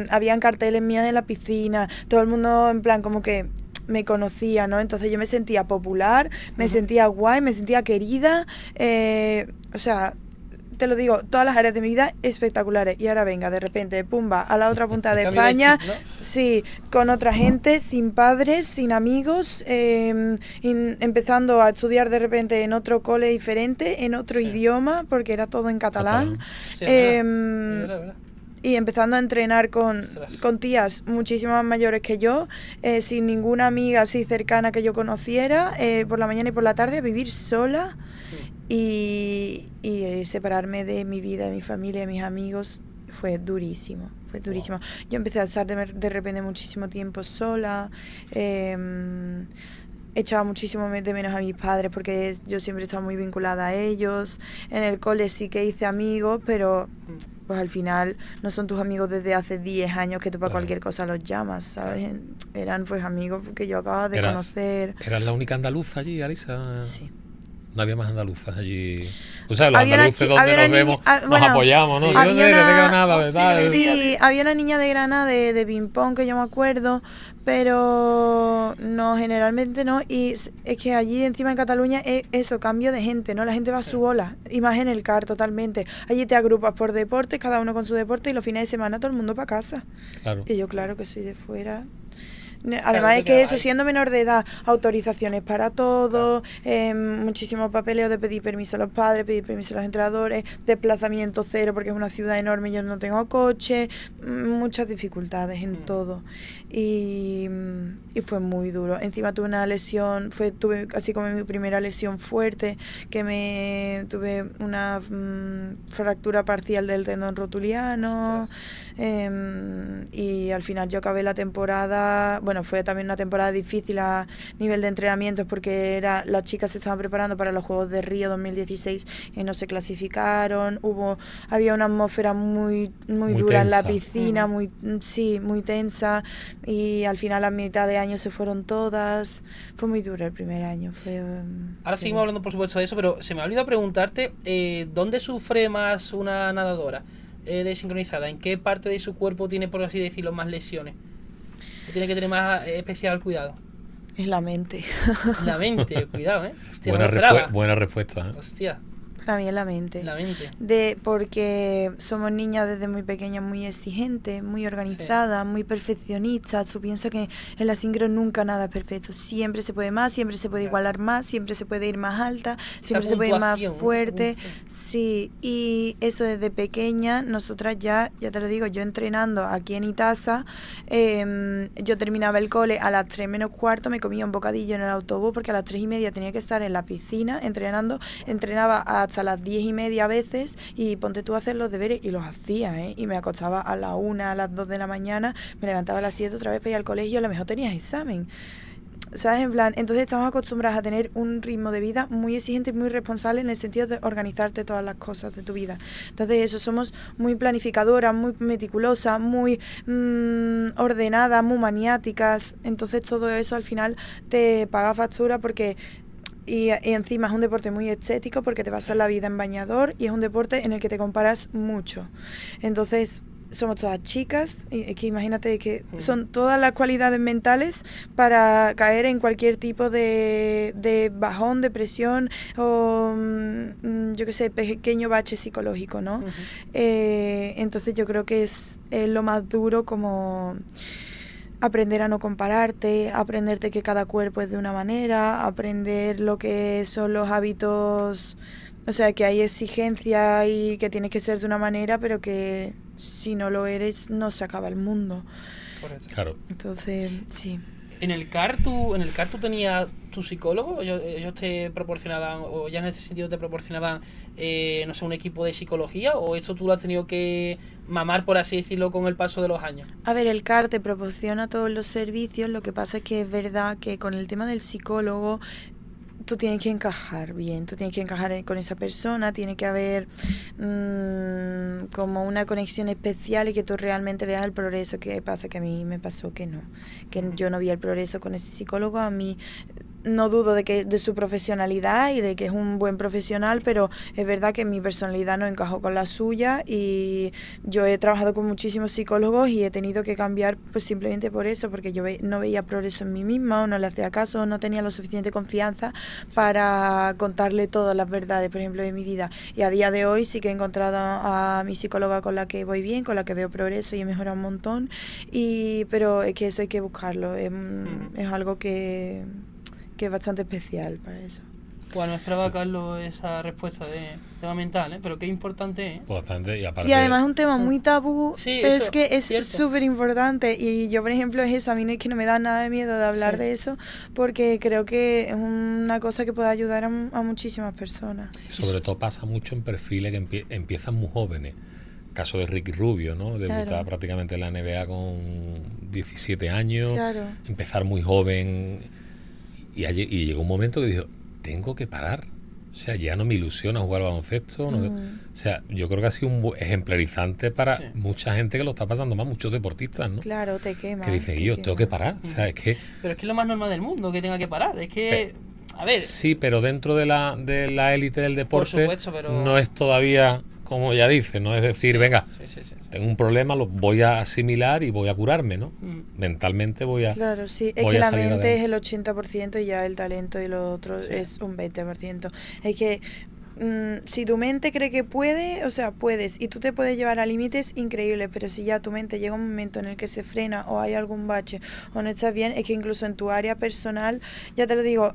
C: Habían carteles mías en la piscina. Todo el mundo en plan como que... me conocía, ¿no? Entonces yo me sentía popular, me sentía guay, me sentía querida, o sea, te lo digo, todas las áreas de mi vida espectaculares. Y ahora venga, de repente, pumba, a la otra punta de
B: Cambio de
C: España,
B: chip, ¿no?
C: sí, con otra gente, sin padres, sin amigos, empezando a estudiar de repente en otro cole diferente, en otro
B: Sí.
C: idioma, porque era todo en catalán.
B: Sí, es verdad.
C: Y empezando a entrenar con
B: Ostras.
C: tías muchísimo más mayores que yo, sin ninguna amiga así cercana que yo conociera, por la mañana y por la tarde, a vivir sola y separarme de mi vida, de mi familia, de mis amigos, fue durísimo, fue durísimo. Yo empecé a estar de repente muchísimo tiempo sola, echaba muchísimo de menos a mis padres porque yo siempre estaba muy vinculada a ellos. En el cole sí que hice amigos, pero pues al final no son tus amigos desde hace 10 años que tú para
A: Claro.
C: cualquier cosa los llamas, ¿sabes? Eran pues amigos que yo acababa de conocer.
A: ¿Eras la única andaluza allí, Alisa?
C: Sí.
A: No había más andaluzas allí. O sea, los
C: Había una
A: andaluces
C: chi- había
A: donde
C: una
A: nos
C: niña-
A: vemos, nos
C: bueno,
A: apoyamos, ¿no?
B: sí.
A: Yo
C: Había
A: de
C: una-
A: Granada, ¿verdad?
B: Hostia,
C: Sí, había una niña de Granada de ping-pong que yo me acuerdo, pero no, generalmente no. Y es que allí encima en Cataluña es eso, cambio de gente, ¿no? La gente va a su bola, y más en el CAR totalmente. Allí te agrupas por deportes, cada uno con su deporte, y los fines de semana todo el mundo para casa.
A: Claro.
C: Y yo, claro que soy de fuera.
B: Claro,
C: Además
B: te
C: es que
B: quedas
C: eso,
B: ahí.
C: siendo menor de edad, autorizaciones para todo, muchísimo papeleo de pedir permiso a los padres, pedir permiso a los entrenadores, desplazamiento cero porque es una ciudad enorme y yo no tengo coche, muchas dificultades en todo. Y fue muy duro. Encima tuve una lesión, tuve así como mi primera lesión fuerte, tuve una fractura parcial del tendón rotuliano. Y al final yo acabé la temporada, bueno, fue también una temporada difícil a nivel de entrenamientos porque las chicas se estaban preparando para los Juegos de Río 2016 y no se clasificaron, había una atmósfera muy dura en la
A: tensa.
C: piscina, muy tensa, y al final a mitad de año se fueron todas, fue muy duro el primer año.
B: Ahora seguimos hablando, por supuesto, de eso, pero se me ha olvidado preguntarte, ¿dónde sufre más una nadadora desincronizada? ¿En qué parte de su cuerpo tiene, por así decirlo, más lesiones? ¿O tiene que tener más especial cuidado?
C: Es la mente.
B: La mente, cuidado, ¿eh? Hostia,
A: Buena,
B: no me esperaba.
A: buena respuesta, ¿eh?
B: Hostia.
C: Para mí es la mente.
B: La mente.
C: Porque somos niñas desde muy pequeñas muy exigentes, muy organizadas, muy perfeccionistas. Tú piensas que en la sincro nunca nada es perfecto. Siempre se puede más, siempre se puede igualar más, siempre se puede ir más alta, siempre se puede ir más fuerte. Sí, y eso desde pequeña, nosotras ya te lo digo, yo entrenando aquí en Itasa, yo terminaba el cole a las 3 menos cuarto, me comía un bocadillo en el autobús porque a las 3:30 tenía que estar en la piscina entrenando, entrenaba hasta las 10:30 a veces y ponte tú a hacer los deberes y los hacía, y me acostaba a la 1, a las 2 de la mañana, me levantaba a las 7 otra vez para ir al colegio, a lo mejor tenías examen. ¿Sabes? En plan, entonces estamos acostumbradas a tener un ritmo de vida muy exigente y muy responsable en el sentido de organizarte todas las cosas de tu vida. Entonces eso, somos muy planificadoras, muy meticulosas, muy ordenadas, muy maniáticas. Entonces todo eso al final te paga factura porque... Y encima es un deporte muy estético porque te pasas la vida en bañador y es un deporte en el que te comparas mucho. Entonces... somos todas chicas, y es que imagínate que son todas las cualidades mentales para caer en cualquier tipo de bajón, depresión o yo qué sé, pequeño bache psicológico, ¿no? Entonces yo creo que es lo más duro como aprender a no compararte, aprenderte que cada cuerpo es de una manera, aprender lo que son los hábitos... O sea, que hay exigencia y que tienes que ser de una manera, pero que si no lo eres, no se acaba el mundo.
B: Correcto.
A: Claro.
C: Entonces, sí.
B: ¿En el CAR tú tenías tu psicólogo? ¿Ellos te proporcionaban, o ya en ese sentido te proporcionaban, no sé, un equipo de psicología? ¿O esto tú lo has tenido que mamar, por así decirlo, con el paso de los años?
C: A ver, el CAR te proporciona todos los servicios, lo que pasa es que es verdad que con el tema del psicólogo... tú tienes que encajar bien, tú tienes que encajar con esa persona, tiene que haber como una conexión especial y que tú realmente veas el progreso. ¿Qué pasa? Que a mí me pasó que no, que yo no vi el progreso con ese psicólogo. A mí no dudo de su profesionalidad y de que es un buen profesional, pero es verdad que mi personalidad no encajó con la suya y yo he trabajado con muchísimos psicólogos y he tenido que cambiar pues simplemente por eso, porque yo no veía progreso en mí misma o no le hacía caso, o no tenía lo suficiente confianza para contarle todas las verdades, por ejemplo, de mi vida. Y a día de hoy sí que he encontrado a mi psicóloga con la que voy bien, con la que veo progreso y he mejorado un montón, pero es que eso hay que buscarlo, es algo que es bastante especial para eso.
B: Bueno, esperaba, Carlos, esa respuesta de tema mental, pero qué importante,
A: Bastante, y aparte...
C: Y además es un tema muy tabú,
B: sí,
C: pero
B: eso,
C: es que es súper importante. Y yo, por ejemplo, es eso. A mí no es que no me da nada de miedo de hablar de eso, porque creo que es una cosa que puede ayudar a muchísimas personas.
A: Sobre todo pasa mucho en perfiles que empiezan muy jóvenes. Caso de Ricky Rubio, ¿no? Debutaba prácticamente en la NBA con 17 años, empezar muy joven... Y llegó un momento que dijo, tengo que parar. O sea, ya no me ilusiona jugar al baloncesto. O sea, yo creo que ha sido ejemplarizante para mucha gente que lo está pasando más, muchos deportistas, ¿no?
C: Claro, te quema.
A: Que dicen, yo tengo que parar. O sea, es que...
B: Pero es que es lo más normal del mundo, que tenga que parar. Es que, a ver...
A: Sí, pero dentro de la élite del deporte,
B: por supuesto, pero...
A: no es todavía... Como ya dice, no es decir, venga, tengo un problema, lo voy a asimilar y voy a curarme, ¿no? Mentalmente voy a...
C: Claro, sí, es que la mente es el 80% y ya el talento y lo otro es un 20%. Es que si tu mente cree que puede, o sea, puedes, y tú te puedes llevar a límites increíbles, pero si ya tu mente llega un momento en el que se frena o hay algún bache o no estás bien, es que incluso en tu área personal, ya te lo digo,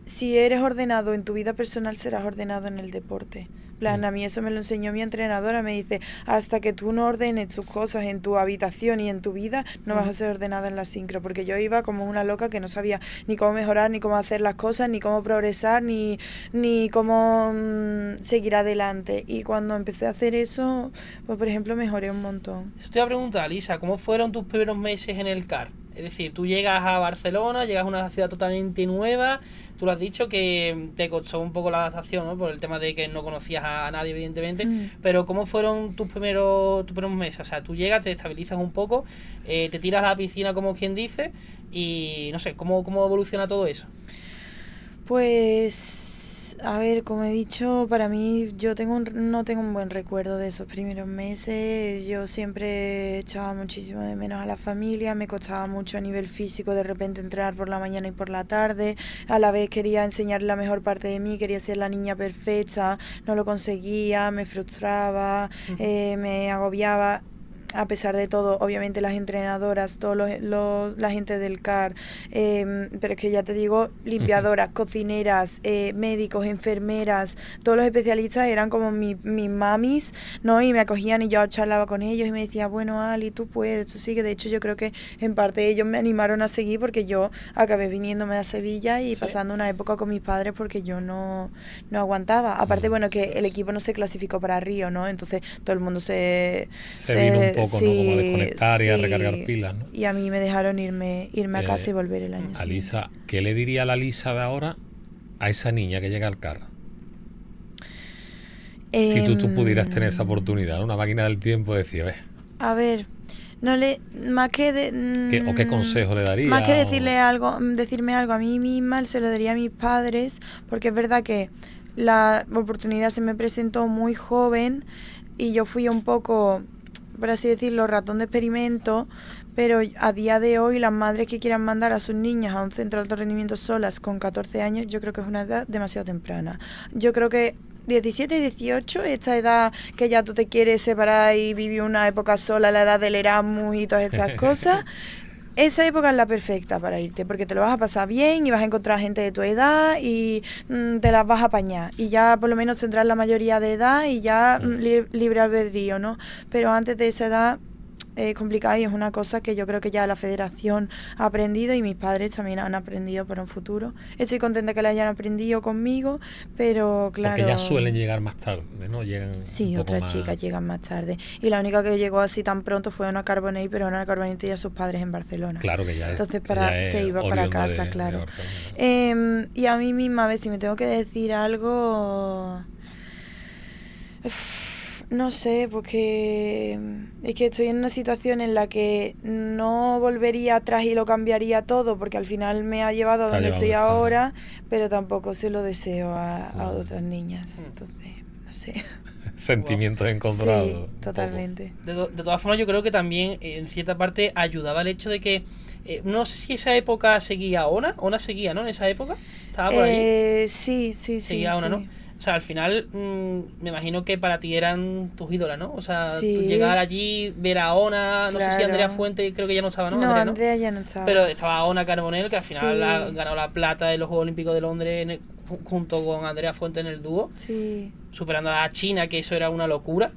C: si eres ordenado en tu vida personal, serás ordenado en el deporte. A mí eso me lo enseñó mi entrenadora, me dice, hasta que tú no ordenes tus cosas en tu habitación y en tu vida, no vas a ser ordenada en la sincro, porque yo iba como una loca que no sabía ni cómo mejorar, ni cómo hacer las cosas, ni cómo progresar, ni cómo seguir adelante. Y cuando empecé a hacer eso, pues por ejemplo, mejoré un montón.
B: Eso te iba a preguntar, Lisa, ¿cómo fueron tus primeros meses en el CAR? Es decir, tú llegas a Barcelona, llegas a una ciudad totalmente nueva, tú lo has dicho que te costó un poco la adaptación, ¿no? Por el tema de que no conocías a nadie, evidentemente, pero ¿cómo fueron tus primeros meses? O sea, tú llegas, te estabilizas un poco, te tiras a la piscina, como quien dice, y no sé, ¿cómo evoluciona todo eso?
C: Pues Pues, a ver, como he dicho, para mí yo no tengo un buen recuerdo de esos primeros meses. Yo siempre echaba muchísimo de menos a la familia, me costaba mucho a nivel físico de repente entrenar por la mañana y por la tarde. A la vez quería enseñar la mejor parte de mí, quería ser la niña perfecta, no lo conseguía, me frustraba, me agobiaba. A pesar de todo, obviamente las entrenadoras, la gente del CAR, pero es que ya te digo, limpiadoras, cocineras, médicos, enfermeras, todos los especialistas eran como mis mamis, ¿no? Y me acogían y yo charlaba con ellos y me decía, bueno, Ali, tú puedes, tú sigue. De hecho, yo creo que en parte ellos me animaron a seguir porque yo acabé viniéndome a Sevilla y pasando una época con mis padres porque yo no aguantaba. Aparte, bueno, que el equipo no se clasificó para Río, ¿no? Entonces todo el mundo se
A: vino un poco, ¿no? Como a desconectar y a recargar pilas, ¿no?
C: Y a mí me dejaron irme a casa y volver el año siguiente.
A: Alisa, ¿qué le diría la Alisa de ahora a esa niña que llega al CAR? Si tú pudieras tener esa oportunidad, una máquina del tiempo, decir,
C: a ver, más que
A: ¿o qué consejo le daría?
C: Más que decirme algo a mí misma, se lo daría a mis padres, porque es verdad que la oportunidad se me presentó muy joven y yo fui un poco, por así decirlo, ratón de experimento, pero a día de hoy las madres que quieran mandar a sus niñas a un centro de alto rendimiento solas con 14 años, yo creo que es una edad demasiado temprana. Yo creo que 17 y 18, esta edad que ya tú te quieres separar y vivir una época sola, la edad del Erasmus y todas estas cosas, esa época es la perfecta para irte, porque te lo vas a pasar bien y vas a encontrar gente de tu edad y te las vas a apañar. Y ya por lo menos tendrás la mayoría de edad y ya libre albedrío, ¿no? Pero antes de esa edad es complicado y es una cosa que yo creo que ya la federación ha aprendido y mis padres también han aprendido para un futuro. Estoy contenta que la hayan aprendido conmigo, pero claro...
A: Porque ya suelen llegar más tarde, ¿no? Llegan
C: sí, otras chicas llegan más tarde. Y la única que llegó así tan pronto fue Ana Carbonell, pero Ana Carbonell tenía a sus padres en Barcelona.
A: Claro que ya es.
C: Entonces se iba para casa, claro. Y a mí misma, a ver si me tengo que decir algo... No sé, porque es que estoy en una situación en la que no volvería atrás y lo cambiaría todo, porque al final me ha llevado a donde estoy ahora, pero tampoco se lo deseo a otras niñas. Entonces, no sé.
A: Sentimientos encontrados.
C: Sí, totalmente.
B: De todas formas, yo creo que también, en cierta parte, ayudaba el hecho de que no sé si esa época seguía Ona seguía, ¿no? En esa época, ¿estaba por allí?
C: Sí.
B: Seguía Ona, ¿no? O sea, al final, me imagino que para ti eran tus ídolas, ¿no? O sea,
C: sí.
B: Tú llegar allí, ver a Ona, no sé si Andrea Fuente, creo que ya no estaba, ¿no?
C: No, Andrea ya no estaba.
B: Pero estaba Ona Carbonell, que al final ganó la plata en los Juegos Olímpicos de Londres junto con Andrea Fuente en el dúo. Sí. Superando a la China, que eso era una locura.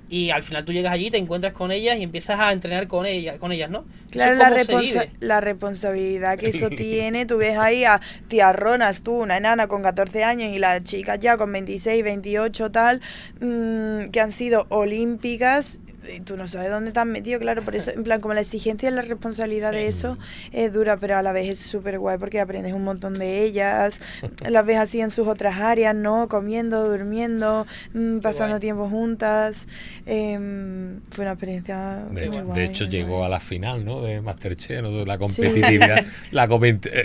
B: Y al final tú llegas allí, te encuentras con ellas y empiezas a entrenar con ellas, ¿no?
C: Claro, la responsabilidad que eso tiene. Tú ves ahí a tía Ronas, tú, una enana con 14 años y las chicas ya con 26, 28 tal, que han sido olímpicas. Y tú no sabes dónde te has metido, claro, por eso, en plan, como la exigencia y la responsabilidad de eso es dura, pero a la vez es súper guay porque aprendes un montón de ellas, las ves así en sus otras áreas, ¿no? Comiendo, durmiendo, pasando tiempo juntas. Fue una experiencia muy guay.
A: De hecho, llegó a la final, ¿no? De Masterchef, ¿no? De la competitividad.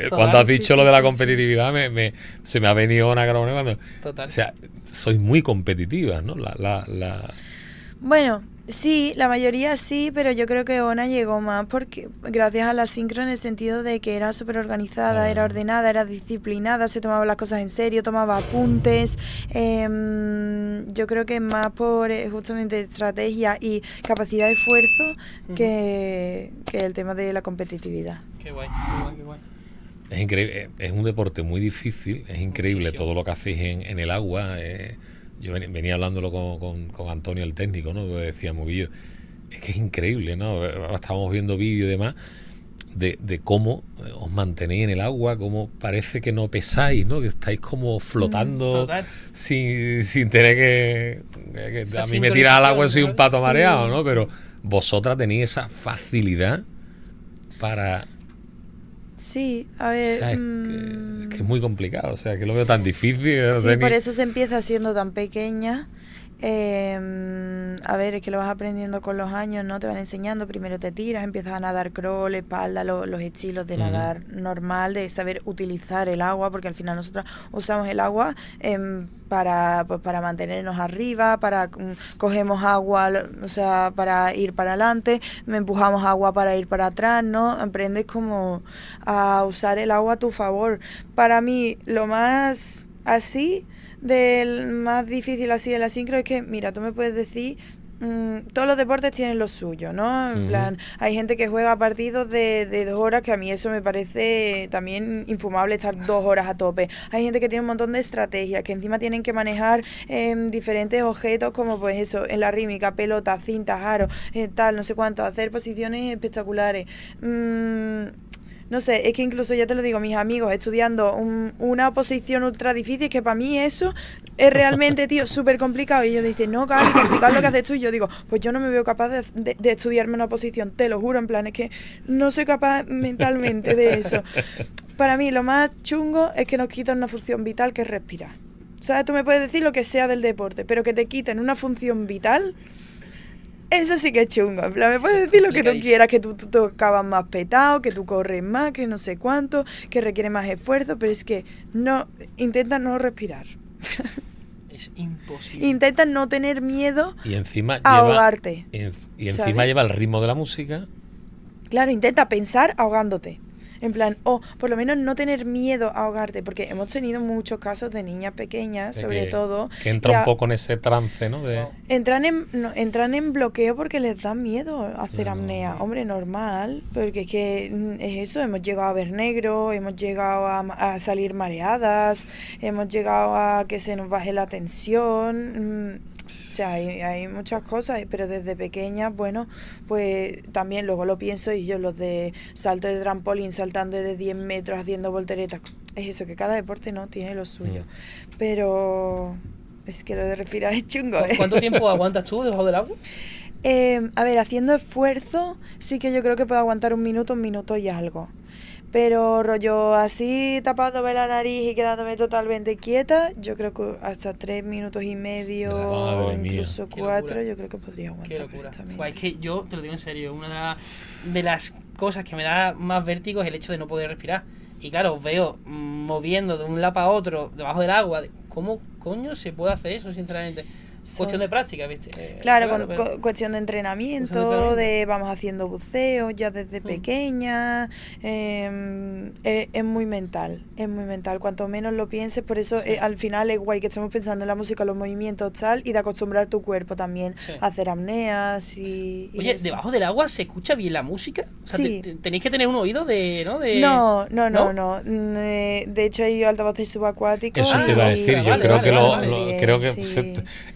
A: Cuando has dicho lo de la competitividad, se me ha venido una grabona cuando... Total. O sea, sois muy competitivas, ¿no?
C: Bueno, sí, la mayoría sí, pero yo creo que Ona llegó más porque gracias a la sincro en el sentido de que era súper organizada, era ordenada, era disciplinada, se tomaba las cosas en serio, tomaba apuntes. Yo creo que más por justamente estrategia y capacidad de esfuerzo que el tema de la competitividad.
B: Qué guay.
A: Es increíble, es un deporte muy difícil, es increíble muchísimo todo lo que hacéis en el agua. Yo venía hablándolo con Antonio, el técnico, ¿no? Decía Muguillo, es que es increíble, ¿no? Estábamos viendo vídeos y demás de cómo os mantenéis en el agua, cómo parece que no pesáis, ¿no? Que estáis como flotando sin tener que a mí me tiras al agua y soy un pato mareado, ¿no? Pero vosotras tenéis esa facilidad para...
C: Sí, a ver...
A: O sea, es que es muy complicado, o sea, que lo veo tan difícil.
C: Sí, por eso se empieza siendo tan pequeña A ver, es que lo vas aprendiendo con los años, ¿no? Te van enseñando, primero te tiras, empiezas a nadar crawl, espalda, los estilos de nadar normal, de saber utilizar el agua, porque al final nosotros usamos el agua para mantenernos arriba, cogemos agua, o sea, para ir para adelante, empujamos agua para ir para atrás, ¿no? Aprendes como a usar el agua a tu favor. Para mí, lo más así, del más difícil así de la sincro es que, mira, tú me puedes decir, todos los deportes tienen lo suyo, ¿no? En plan, hay gente que juega partidos de 2 horas, que a mí eso me parece también infumable, estar 2 horas a tope. Hay gente que tiene un montón de estrategias, que encima tienen que manejar diferentes objetos, como pues eso, en la rítmica, pelota, cintas, aros, tal, no sé cuánto, hacer posiciones espectaculares. No sé, es que incluso ya te lo digo, mis amigos estudiando una posición ultra difícil, que para mí eso es realmente, tío, súper complicado. Y ellos dicen, no, Cari, complicado lo que haces tú. Y yo digo, pues yo no me veo capaz de estudiarme una posición, te lo juro, en plan, es que no soy capaz mentalmente de eso. Para mí lo más chungo es que nos quitan una función vital, que es respirar. ¿Sabes? Tú me puedes decir lo que sea del deporte, pero que te quiten una función vital... Eso sí que es chungo. En plan, me puedes decir lo que tú quieras, que tú acabas más petado, que tú corres más, que no sé cuánto, que requiere más esfuerzo, pero es que no, intenta no respirar.
B: Es imposible.
C: Intenta no tener miedo
A: y encima
C: a ahogarte.
A: Y encima lleva el ritmo de la música.
C: Claro, intenta pensar ahogándote. En plan, o por lo menos no tener miedo a ahogarte, porque hemos tenido muchos casos de niñas pequeñas, sobre todo,
A: que entra un poco en ese trance, ¿no?
C: Entran en bloqueo porque les da miedo hacer apnea. Hombre, normal, porque es que es eso, hemos llegado a ver negro, hemos llegado a salir mareadas, hemos llegado a que se nos baje la tensión. O sea, hay muchas cosas, pero desde pequeña, bueno, pues también luego lo pienso, y yo los de salto de trampolín, saltando de 10 metros, haciendo volteretas, es eso, que cada deporte no tiene lo suyo. Pero es que lo de respirar es chungo, ¿eh?
B: ¿Cuánto tiempo aguantas tú debajo del agua?
C: A ver, haciendo esfuerzo, sí que yo creo que puedo aguantar un minuto y algo. Pero rollo así, tapándome la nariz y quedándome totalmente quieta, yo creo que hasta 3 minutos y medio, o incluso 4, yo creo que podría aguantar perfectamente.
B: Pues es que yo, te lo digo en serio, una de las cosas que me da más vértigo es el hecho de no poder respirar. Y claro, os veo moviendo de un lado para otro debajo del agua. ¿Cómo coño se puede hacer eso, sinceramente? Cuestión de práctica, ¿viste?
C: Claro, cuestión de entrenamiento, vamos haciendo buceo ya desde pequeña, es muy mental, cuanto menos lo pienses, por eso al final es guay que estemos pensando en la música, los movimientos tal, y de acostumbrar tu cuerpo también a hacer apneas y
B: Oye,
C: eso.
B: ¿debajo del agua se escucha bien la música? O sea,
C: sí.
B: ¿Tenéis que tener un oído de...?
C: No. De hecho hay altavoces subacuáticos.
A: Eso te iba a decir, yo creo que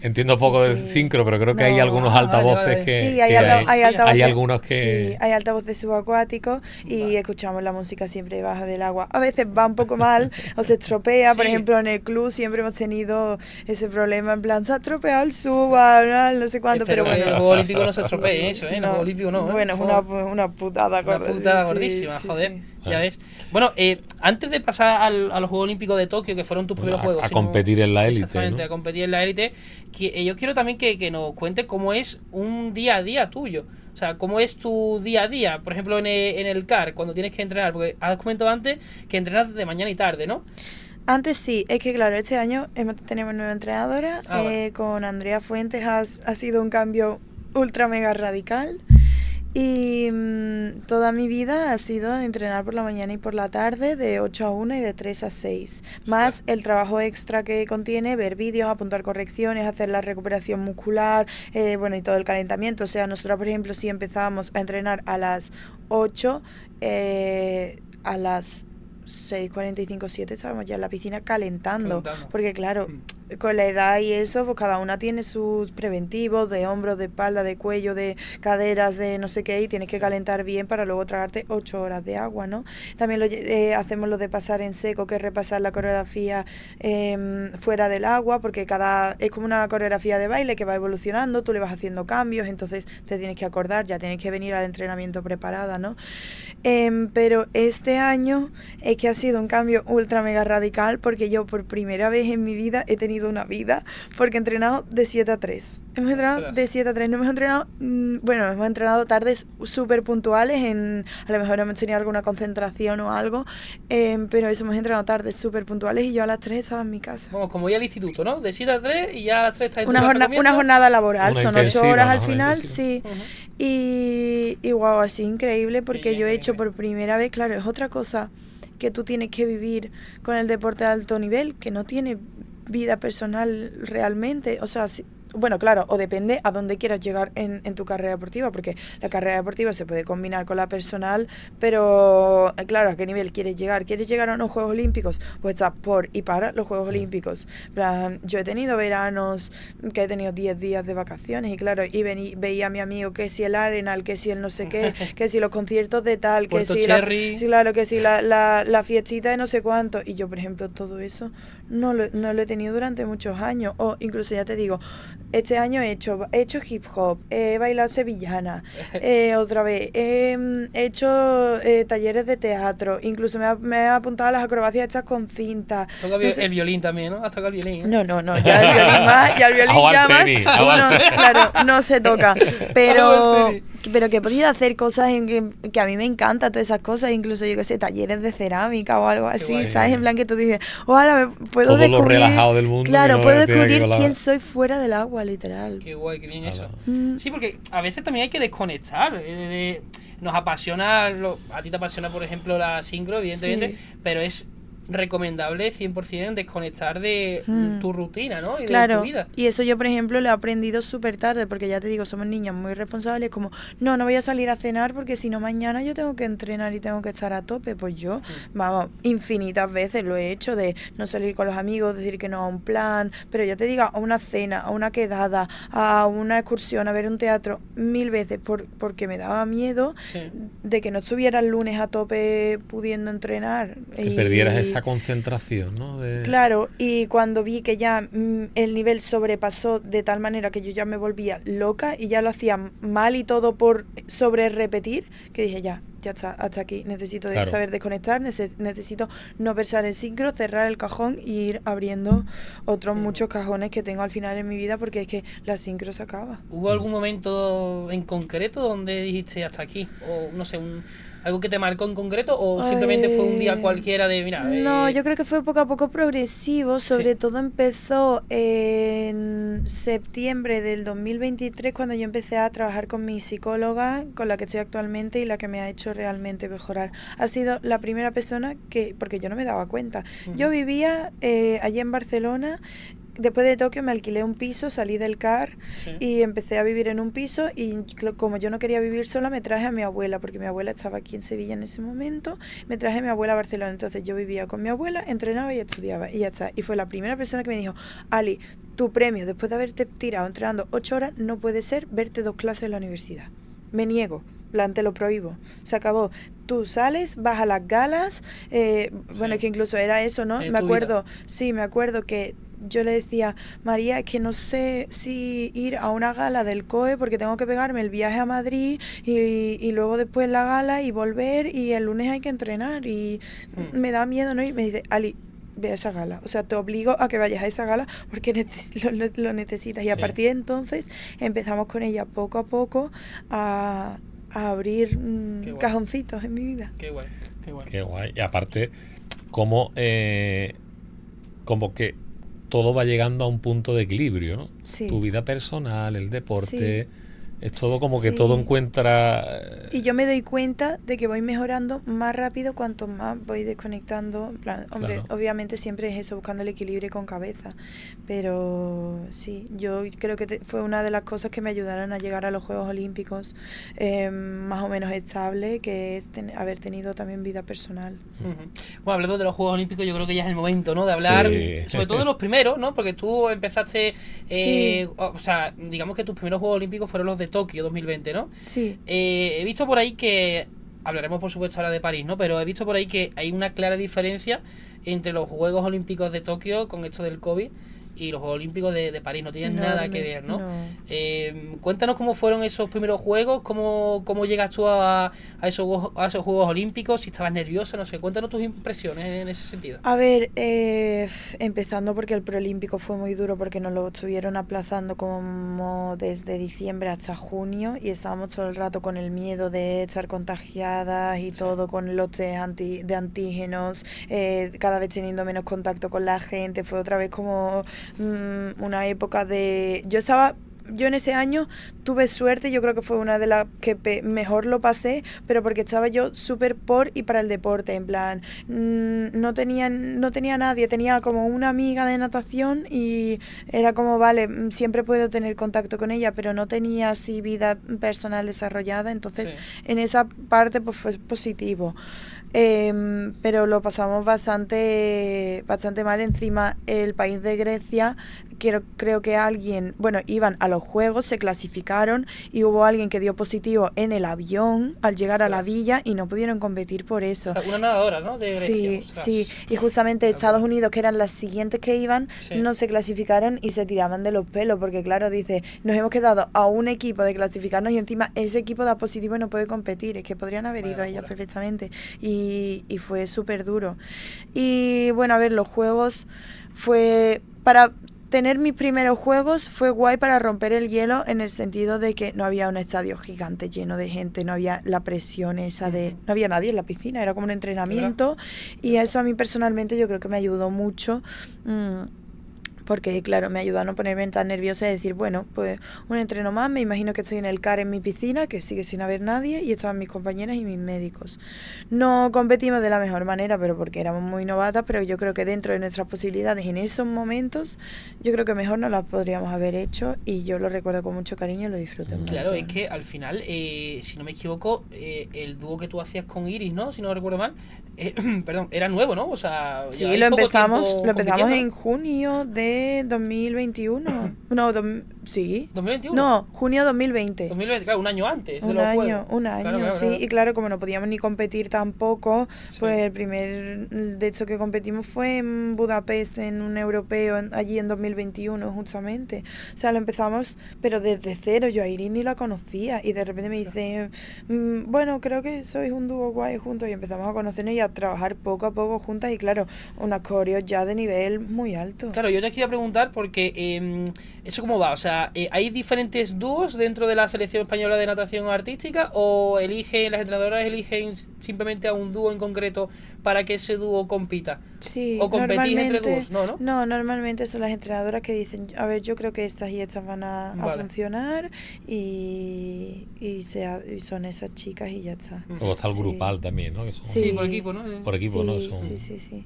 A: entiendo un poco de sincro, pero creo que hay algunos altavoces que...
C: Sí, hay
A: algunos que...
C: Sí, hay altavoces subacuáticos y escuchamos la música siempre debajo del agua. A veces va un poco mal o se estropea, por ejemplo en el club siempre hemos tenido ese problema, en plan, se ha estropeado el suba, no sé cuánto, pero bueno.
B: En el Juego Olímpico no se estropee eso, ¿eh? En el Juego Olímpico no.
C: Bueno, es una putada gorda.
B: Una putada gordísima, joder.
C: Sí.
B: Ya ves. Bueno, antes de pasar a los Juegos Olímpicos de Tokio, que fueron tus primeros juegos.
A: A competir en la élite.
B: Exactamente, ¿no? A competir en la élite. Yo quiero también que nos cuentes cómo es un día a día tuyo. O sea, cómo es tu día a día, por ejemplo, en el CAR, cuando tienes que entrenar. Porque has comentado antes que entrenas de mañana y tarde, ¿no?
C: Antes sí, es que claro, este año tenemos nueva entrenadora. Vale. Con Andrea Fuentes ha sido un cambio ultra mega radical. Y toda mi vida ha sido entrenar por la mañana y por la tarde, de 8 a 1 y de 3 a 6. Más el trabajo extra que contiene, ver vídeos, apuntar correcciones, hacer la recuperación muscular, y todo el calentamiento. O sea, nosotros, por ejemplo, si empezábamos a entrenar a las 8, a las 6:45, 7 estábamos ya en la piscina calentando. Porque claro, con la edad y eso, pues cada una tiene sus preventivos de hombros, de espalda, de cuello, de caderas, de no sé qué, y tienes que calentar bien para luego tragarte 8 horas de agua, ¿no? También hacemos lo de pasar en seco, que es repasar la coreografía fuera del agua, porque es como una coreografía de baile que va evolucionando, tú le vas haciendo cambios, entonces te tienes que acordar, ya tienes que venir al entrenamiento preparada, ¿no? Pero este año es que ha sido un cambio ultra mega radical, porque yo por primera vez en mi vida he tenido sido una vida, porque he entrenado de 7 a 3. Hemos entrenado de 7 a 3, no hemos entrenado, bueno, hemos entrenado tardes súper puntuales, a lo mejor hemos tenido alguna concentración o algo, pero eso, hemos entrenado tardes súper puntuales y yo a las 3 estaba en mi casa.
B: Vamos, como voy al instituto, ¿no? De 7 a 3 y ya a las 3 estás en tu casa comiendo.
C: Una jornada laboral,
A: Una
C: son
A: intensiva,
C: 8 horas al
A: una
C: final,
A: intensiva.
C: sí.
B: Ujú.
C: Y wow, así increíble, porque
B: Bien,
C: yo he
B: bien,
C: hecho
B: bien.
C: por primera vez, claro, es otra cosa que tú tienes que vivir con el deporte de alto nivel, que no tiene vida personal realmente, o sea, bueno, claro, o depende a dónde quieras llegar en tu carrera deportiva, porque la carrera deportiva se puede combinar con la personal, pero claro, ¿a qué nivel quieres llegar? ¿Quieres llegar a unos Juegos Olímpicos? Pues estás por y para los Juegos Olímpicos. En plan, yo he tenido veranos que he tenido 10 días de vacaciones y claro, y veía a mi amigo que si el Arenal, que si el no sé qué, que si los conciertos de tal, que
B: Puerto
C: si
B: Cherry.
C: claro, que si la fiestita de no sé cuánto, y yo, por ejemplo, todo eso no lo he tenido durante muchos años, o incluso ya te digo, este año he hecho hip hop, he bailado sevillana, otra vez, he hecho talleres de teatro, incluso me he apuntado a las acrobacias estas con cinta.
B: Toca
C: No sé.
B: el violín también, ¿no? Has tocado el violín, ¿eh?
C: No, ya el violín más, ya el violín
A: Hago al
C: ya más,
A: tenis, hago al
C: uno,
A: tenis.
C: claro, no se toca,
B: Hago
C: pero
B: al tenis.
C: que he podido hacer cosas que a mí me encantan, todas esas cosas, incluso yo que sé, talleres de cerámica o algo así,
B: guay.
C: ¿sabes? En plan que tú dices, ojalá puedo
A: Todo lo
C: descubrir,
A: relajado del mundo,
C: claro,
A: que no
C: puedo
A: tiene que
C: descubrir
A: con la-
C: quién soy fuera del agua, literal.
B: Qué guay, qué bien eso.
C: Mm.
B: Sí, porque a veces también hay que desconectar. Nos apasiona, a ti te apasiona, por ejemplo, la sincro, evidentemente,
C: Sí.
B: pero es recomendable 100% desconectar de tu rutina, ¿no? Y de
C: Claro,
B: tu vida.
C: y eso yo, por ejemplo, lo he aprendido súper tarde, porque ya te digo, somos niñas muy responsables, como, no voy a salir a cenar porque si no mañana yo tengo que entrenar y tengo que estar a tope. Pues yo, vamos, infinitas veces lo he hecho, de no salir con los amigos, decir que no a un plan, pero ya te digo, a una cena, a una quedada, a una excursión, a ver un teatro, 1000 veces, porque me daba miedo
B: Sí.
C: de que no estuviera el lunes a tope pudiendo entrenar.
A: Que perdieras esa concentración, ¿no?
C: Claro, y cuando vi que ya el nivel sobrepasó de tal manera que yo ya me volvía loca y ya lo hacía mal y todo por sobre repetir, que dije ya está, hasta aquí, necesito
A: Claro.
C: saber desconectar, necesito no pensar en sincro, cerrar el cajón y ir abriendo otros muchos cajones que tengo al final en mi vida, porque es que la sincro se acaba.
B: ¿Hubo algún momento en concreto donde dijiste hasta aquí? O no sé, algo que te marcó en concreto, o simplemente fue un día cualquiera de, mira...
C: No, yo creo que fue poco a poco progresivo, sobre todo empezó en septiembre del 2023, cuando yo empecé a trabajar con mi psicóloga, con la que estoy actualmente y la que me ha hecho realmente mejorar. Ha sido la primera persona porque yo no me daba cuenta. Yo vivía allí en Barcelona. Después de Tokio me alquilé un piso, salí del CAR y empecé a vivir en un piso, y como yo no quería vivir sola, me traje a mi abuela, porque mi abuela estaba aquí en Sevilla en ese momento, me traje a mi abuela a Barcelona. Entonces yo vivía con mi abuela, entrenaba y estudiaba y ya está. Y fue la primera persona que me dijo, Ali, tu premio después de haberte tirado entrenando 8 horas no puede ser verte 2 clases en la universidad. Me niego. Te lo prohíbo. Se acabó. Tú sales, vas a las galas, bueno, es que incluso era eso, ¿no? Me acuerdo que yo le decía, María, es que no sé si ir a una gala del COE porque tengo que pegarme el viaje a Madrid y luego después la gala y volver, y el lunes hay que entrenar y me da miedo, ¿no? Y me dice, Ali, ve a esa gala, o sea, te obligo a que vayas a esa gala porque lo necesitas. Y a partir de entonces empezamos con ella poco a poco a abrir cajoncitos en mi vida.
B: Qué guay, qué guay.
A: Qué guay. Y aparte, como que todo va llegando a un punto de equilibrio, ¿no?
C: Sí.
A: Tu vida personal, el deporte,
C: Sí.
A: es todo como que
C: Sí.
A: todo encuentra...
C: Y yo me doy cuenta de que voy mejorando más rápido cuanto más voy desconectando. En plan, hombre,
A: Claro.
C: obviamente siempre es eso, buscando el equilibrio con cabeza. Pero sí, yo creo que fue una de las cosas que me ayudaron a llegar a los Juegos Olímpicos más o menos estable, que es haber tenido también vida personal.
B: Bueno, hablando de los Juegos Olímpicos, yo creo que ya es el momento, ¿no? De hablar,
A: Sí.
B: sobre todo de los primeros, ¿no? Porque tú empezaste,
C: Sí.
B: o sea, digamos que tus primeros Juegos Olímpicos fueron los de Tokio 2020, ¿no?
C: Sí.
B: He visto por ahí que, hablaremos por supuesto ahora de París, ¿no? Pero he visto por ahí que hay una clara diferencia entre los Juegos Olímpicos de Tokio con esto del COVID y los Juegos Olímpicos de París, no tienen nada que ver, ¿no?
C: No.
B: Cuéntanos cómo fueron esos primeros Juegos, cómo llegas tú a esos Juegos Olímpicos, si estabas nerviosa, no sé, cuéntanos tus impresiones en ese sentido.
C: A ver, empezando porque el preolímpico fue muy duro porque nos lo estuvieron aplazando como desde diciembre hasta junio y estábamos todo el rato con el miedo de estar contagiadas y todo, con los test de antígenos, cada vez teniendo menos contacto con la gente. Fue otra vez como una época de... Yo en ese año tuve suerte, yo creo que fue una de las que mejor lo pasé, pero porque estaba yo súper por y para el deporte, en plan, no tenía nadie, tenía como una amiga de natación y era como, vale, siempre puedo tener contacto con ella, pero no tenía así vida personal desarrollada, entonces en esa parte pues fue positivo. Pero lo pasamos bastante mal. Encima el país de Grecia, creo que iban a los juegos, se clasificaron y hubo alguien que dio positivo en el avión al llegar a la villa y no pudieron competir por eso.
B: O sea, una nadadora, ¿no? De Grecia.
C: Sí, y justamente Estados Unidos, que eran las siguientes que iban, no se clasificaron y se tiraban de los pelos porque claro, dice, nos hemos quedado a un equipo de clasificarnos y encima ese equipo da positivo y no puede competir, es que podrían haber ido ellas perfectamente y fue súper duro. Y bueno, a ver, los juegos fue para tener mis primeros juegos, fue guay para romper el hielo en el sentido de que no había un estadio gigante lleno de gente, no había la presión esa de... No había nadie en la piscina, era como un entrenamiento y eso a mí personalmente yo creo que me ayudó mucho. Porque, claro, me ayudó a no ponerme tan nerviosa y decir, bueno, pues un entreno más, me imagino que estoy en el CAR en mi piscina, que sigue sin haber nadie, y estaban mis compañeras y mis médicos. No competimos de la mejor manera, pero porque éramos muy novatas, pero yo creo que dentro de nuestras posibilidades en esos momentos, yo creo que mejor no las podríamos haber hecho, y yo lo recuerdo con mucho cariño y lo disfruté mucho.
B: Claro, es que al final, si no me equivoco, el dúo que tú hacías con Iris, ¿no? Si no recuerdo mal, perdón, era nuevo, ¿no? O sea,
C: sí, lo empezamos en junio de 2021. No, sí.
B: ¿2021?
C: No, junio 2020.
B: 2020, claro, un año antes.
C: Un año, claro, sí. Claro. Y claro, como no podíamos ni competir tampoco, pues el primer de hecho que competimos fue en Budapest, en un europeo, allí en 2021, justamente. O sea, lo empezamos, pero desde cero. Yo a Iris ni la conocía. Y de repente me dice, bueno, creo que sois un dúo guay juntos. Y empezamos a conocernos y a trabajar poco a poco juntas. Y claro, unas coreos ya de nivel muy alto.
B: Claro, yo te quería preguntar porque ¿eso cómo va? O sea, ¿hay diferentes dúos dentro de la selección española de natación artística o las entrenadoras eligen simplemente a un dúo en concreto para que ese dúo compita?
C: Sí,
B: ¿O competís entre dúos? No,
C: normalmente son las entrenadoras que dicen, a ver, yo creo que estas y estas van a funcionar y son esas chicas y ya está.
A: Luego está el grupal también, ¿no? Que son
B: por equipo, ¿no?
A: Por equipo, ¿no?
C: Sí.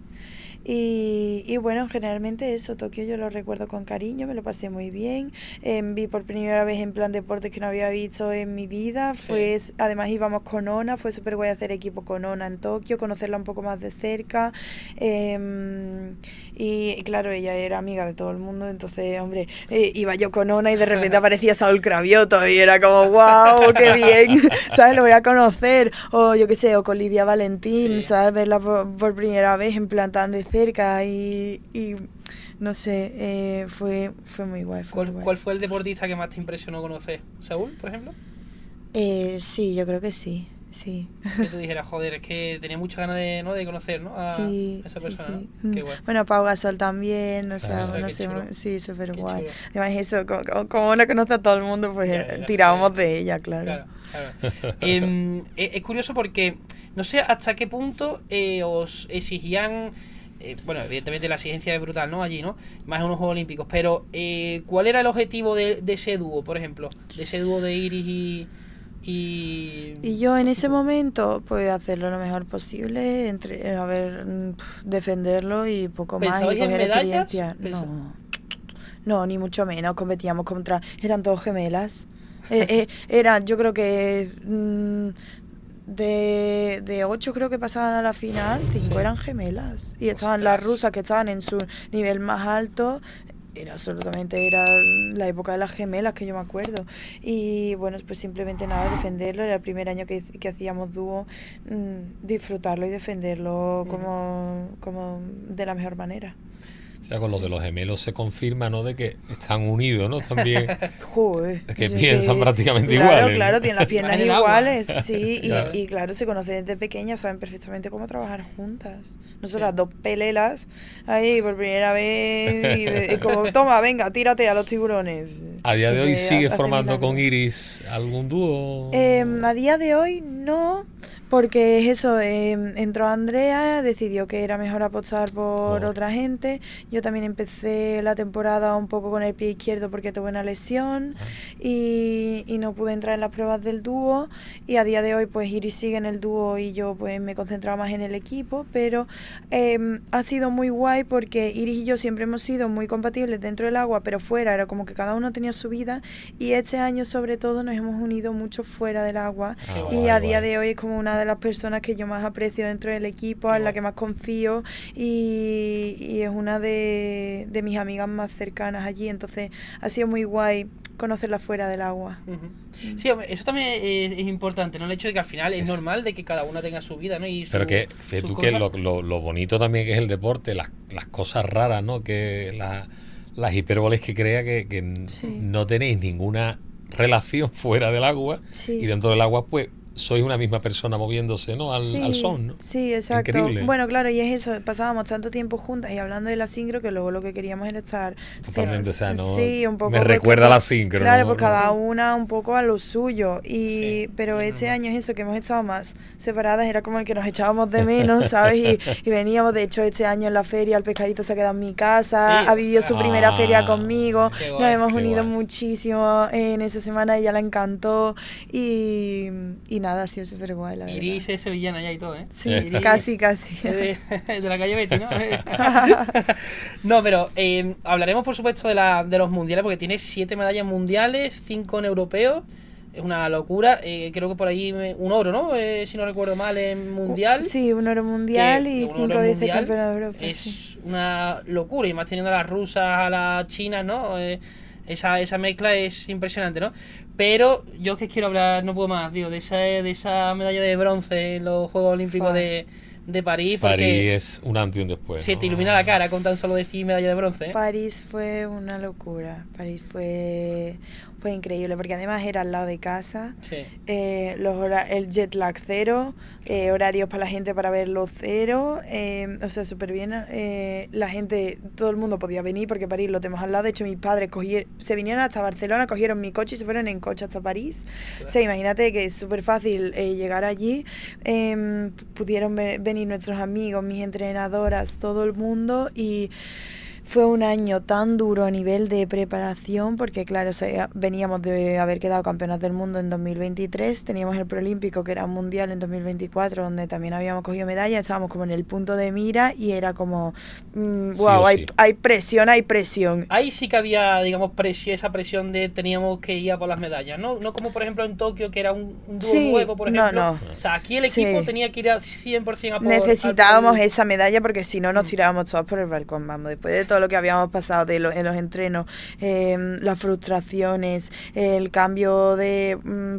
C: Y bueno, generalmente eso, Tokio yo lo recuerdo con cariño, me lo pasé muy bien. Vi por primera vez en plan deportes que no había visto en mi vida. Además íbamos con Ona, fue súper guay hacer equipo con Ona en Tokio, conocerla un poco más de cerca. Y claro, ella era amiga de todo el mundo, entonces, hombre, iba yo con Ona y de repente aparecía Saúl Cravioto y era como, wow, qué bien, ¿sabes? Lo voy a conocer. O yo qué sé, o con Lidia Valentín, ¿sabes? Verla por primera vez en plan tan de cerca y no sé, fue muy guay.
B: ¿Cuál fue el deportista que más te impresionó conocer? ¿Saúl, por ejemplo?
C: Sí, yo creo que sí.
B: Que tú dijeras, joder, es que tenía muchas ganas de conocer, ¿no? A esa persona, ¿no? Qué guay.
C: Bueno, Pau Gasol también, o sea, no sé, sí, súper guay. Además eso, como uno conoce a todo el mundo, pues tirábamos de ella, claro.
B: Es curioso porque no sé hasta qué punto os exigían... bueno, evidentemente la exigencia es brutal, ¿no? Allí, ¿no? Más en unos Juegos Olímpicos. Pero, ¿cuál era el objetivo de ese dúo, por ejemplo? De ese dúo de Iris y
C: yo en ese momento, pues hacerlo lo mejor posible, defenderlo y poco más, y coger experiencia. No, ni mucho menos. Competíamos eran todos gemelas. Yo creo que de 8 creo que pasaban a la final, 5 eran gemelas. Y estaban las rusas que estaban en su nivel más alto. Era la época de las gemelas, que yo me acuerdo. Y bueno, pues simplemente nada, defenderlo. Era el primer año que hacíamos dúo, disfrutarlo y defenderlo como de la mejor manera.
A: O sea, con lo de los gemelos se confirma, ¿no? De que están unidos, ¿no? También.
C: Joder.
A: Es que
C: eso
A: piensan prácticamente
C: claro,
A: iguales.
C: Claro,
A: ¿no?
C: tienen las piernas
B: En el agua.
C: iguales, sí,
A: Claro.
C: y claro, se conocen desde pequeñas, saben perfectamente cómo trabajar juntas. Nosotras dos pelelas ahí por primera vez, y como, toma, venga, tírate a los tiburones.
A: A día de hoy
C: Dice,
A: sigue
C: hace
A: formando
C: milagros.
A: con Iris algún dúo.
C: A día de hoy no, porque es eso, entró Andrea, decidió que era mejor apostar por
A: Oh.
C: otra gente. Yo también empecé la temporada un poco con el pie izquierdo porque tuve una lesión y no pude entrar en las pruebas del dúo. Y a día de hoy pues Iris sigue en el dúo y yo pues me he concentrado más en el equipo, pero ha sido muy guay porque Iris y yo siempre hemos sido muy compatibles dentro del agua, pero fuera era como que cada uno tenía su vida, y este año sobre todo nos hemos unido mucho fuera del agua.
A: Ah,
C: Y
A: guay,
C: a día
A: guay.
C: de hoy es como una de las personas que yo más aprecio dentro del equipo, en la que más confío, y es una de mis amigas más cercanas allí, entonces ha sido muy guay conocerla fuera del agua.
B: Ujú. Sí, hombre, eso también es importante, ¿no? El hecho de que al final es normal de que cada una tenga su vida, ¿no? Y
A: Pero que, fíjate
B: sus
A: tú que
B: cosas.
A: lo bonito también que es el deporte, las cosas raras, ¿no? Que las hipérboles que crea que
C: Sí.
A: no tenéis ninguna relación fuera del agua,
C: Sí.
A: y dentro del agua pues sois una misma persona moviéndose, ¿no? Al son, ¿no?
C: Sí, exacto.
A: Increíble.
C: Bueno, claro, y es eso, pasábamos tanto tiempo juntas y hablando de la sincro que luego lo que queríamos era estar
A: Totalmente, o sea, no,
C: sí, un poco
A: me
C: porque,
A: recuerda a
C: pues,
A: la sincro,
C: claro,
A: ¿no?
C: pues cada una un poco a lo suyo,
B: Sí,
C: pero
B: es
C: este
B: normal.
C: año es eso, que hemos estado más separadas, era como el que nos echábamos de menos, ¿sabes? Y veníamos, de hecho, este año en la feria el pescadito se ha quedado en mi casa,
B: Sí,
C: ha vivido su
B: ostras.
C: primera feria
A: Ah,
C: conmigo,
B: qué
C: nos
B: guay,
C: hemos
A: qué
C: unido
A: guay.
C: muchísimo en esa semana, ella la encantó y nada, ha sido súper guay, la verdad.
B: Iris es sevillana ya y todo, ¿eh?
C: Sí,
B: Iris
C: casi.
B: es de la calle Betty, ¿no? No, pero hablaremos por supuesto de los mundiales, porque tiene 7 medallas mundiales, 5 en europeos. Es una locura. Creo que por ahí un oro, ¿no? Si no recuerdo mal, en mundial.
C: Sí, un oro mundial
B: Que
C: y
B: un oro
C: 5 veces
B: mundial
C: campeona de Europa.
B: Es
C: Sí.
B: una locura, y más teniendo a las rusas, a las chinas, ¿no? Esa mezcla es impresionante, ¿no? Pero yo que quiero hablar, no puedo más, tío, de esa medalla de bronce en los Juegos Olímpicos
C: Fua.
B: de París, porque
A: París es un antes y un después,
B: se
A: ¿no?
B: te ilumina la cara con tan solo decir medalla de bronce, ¿eh?
C: París fue una locura. París fue increíble porque además era al lado de casa.
B: Sí.
C: El jet lag cero, horarios para la gente para verlo cero, o sea, súper bien. La gente, todo el mundo podía venir porque París lo tenemos al lado. De hecho, mis padres se vinieron hasta Barcelona, cogieron mi coche y se fueron en coche hasta París. O sea, imagínate que es súper fácil llegar allí. Pudieron venir nuestros amigos, mis entrenadoras, todo el mundo, y fue un año tan duro a nivel de preparación porque, claro, o sea, veníamos de haber quedado campeonas del mundo en 2023, teníamos el preolímpico que era un mundial en 2024 donde también habíamos cogido medallas, estábamos como en el punto de mira y era como,
A: Sí
C: wow,
A: o
C: hay,
A: sí.
C: hay presión, hay presión.
B: Ahí sí que había, digamos, esa presión de teníamos que ir a por las medallas, ¿no? No como por ejemplo en Tokio, que era un dúo
C: Sí,
B: nuevo, por
C: no,
B: ejemplo.
C: no.
B: O sea, aquí el
C: Sí.
B: equipo tenía que ir al 100% a por...
C: Necesitábamos
B: a por-
C: esa medalla porque si no nos tirábamos todos por el balcón, vamos, después de todo lo que habíamos pasado en los entrenos, las frustraciones, el cambio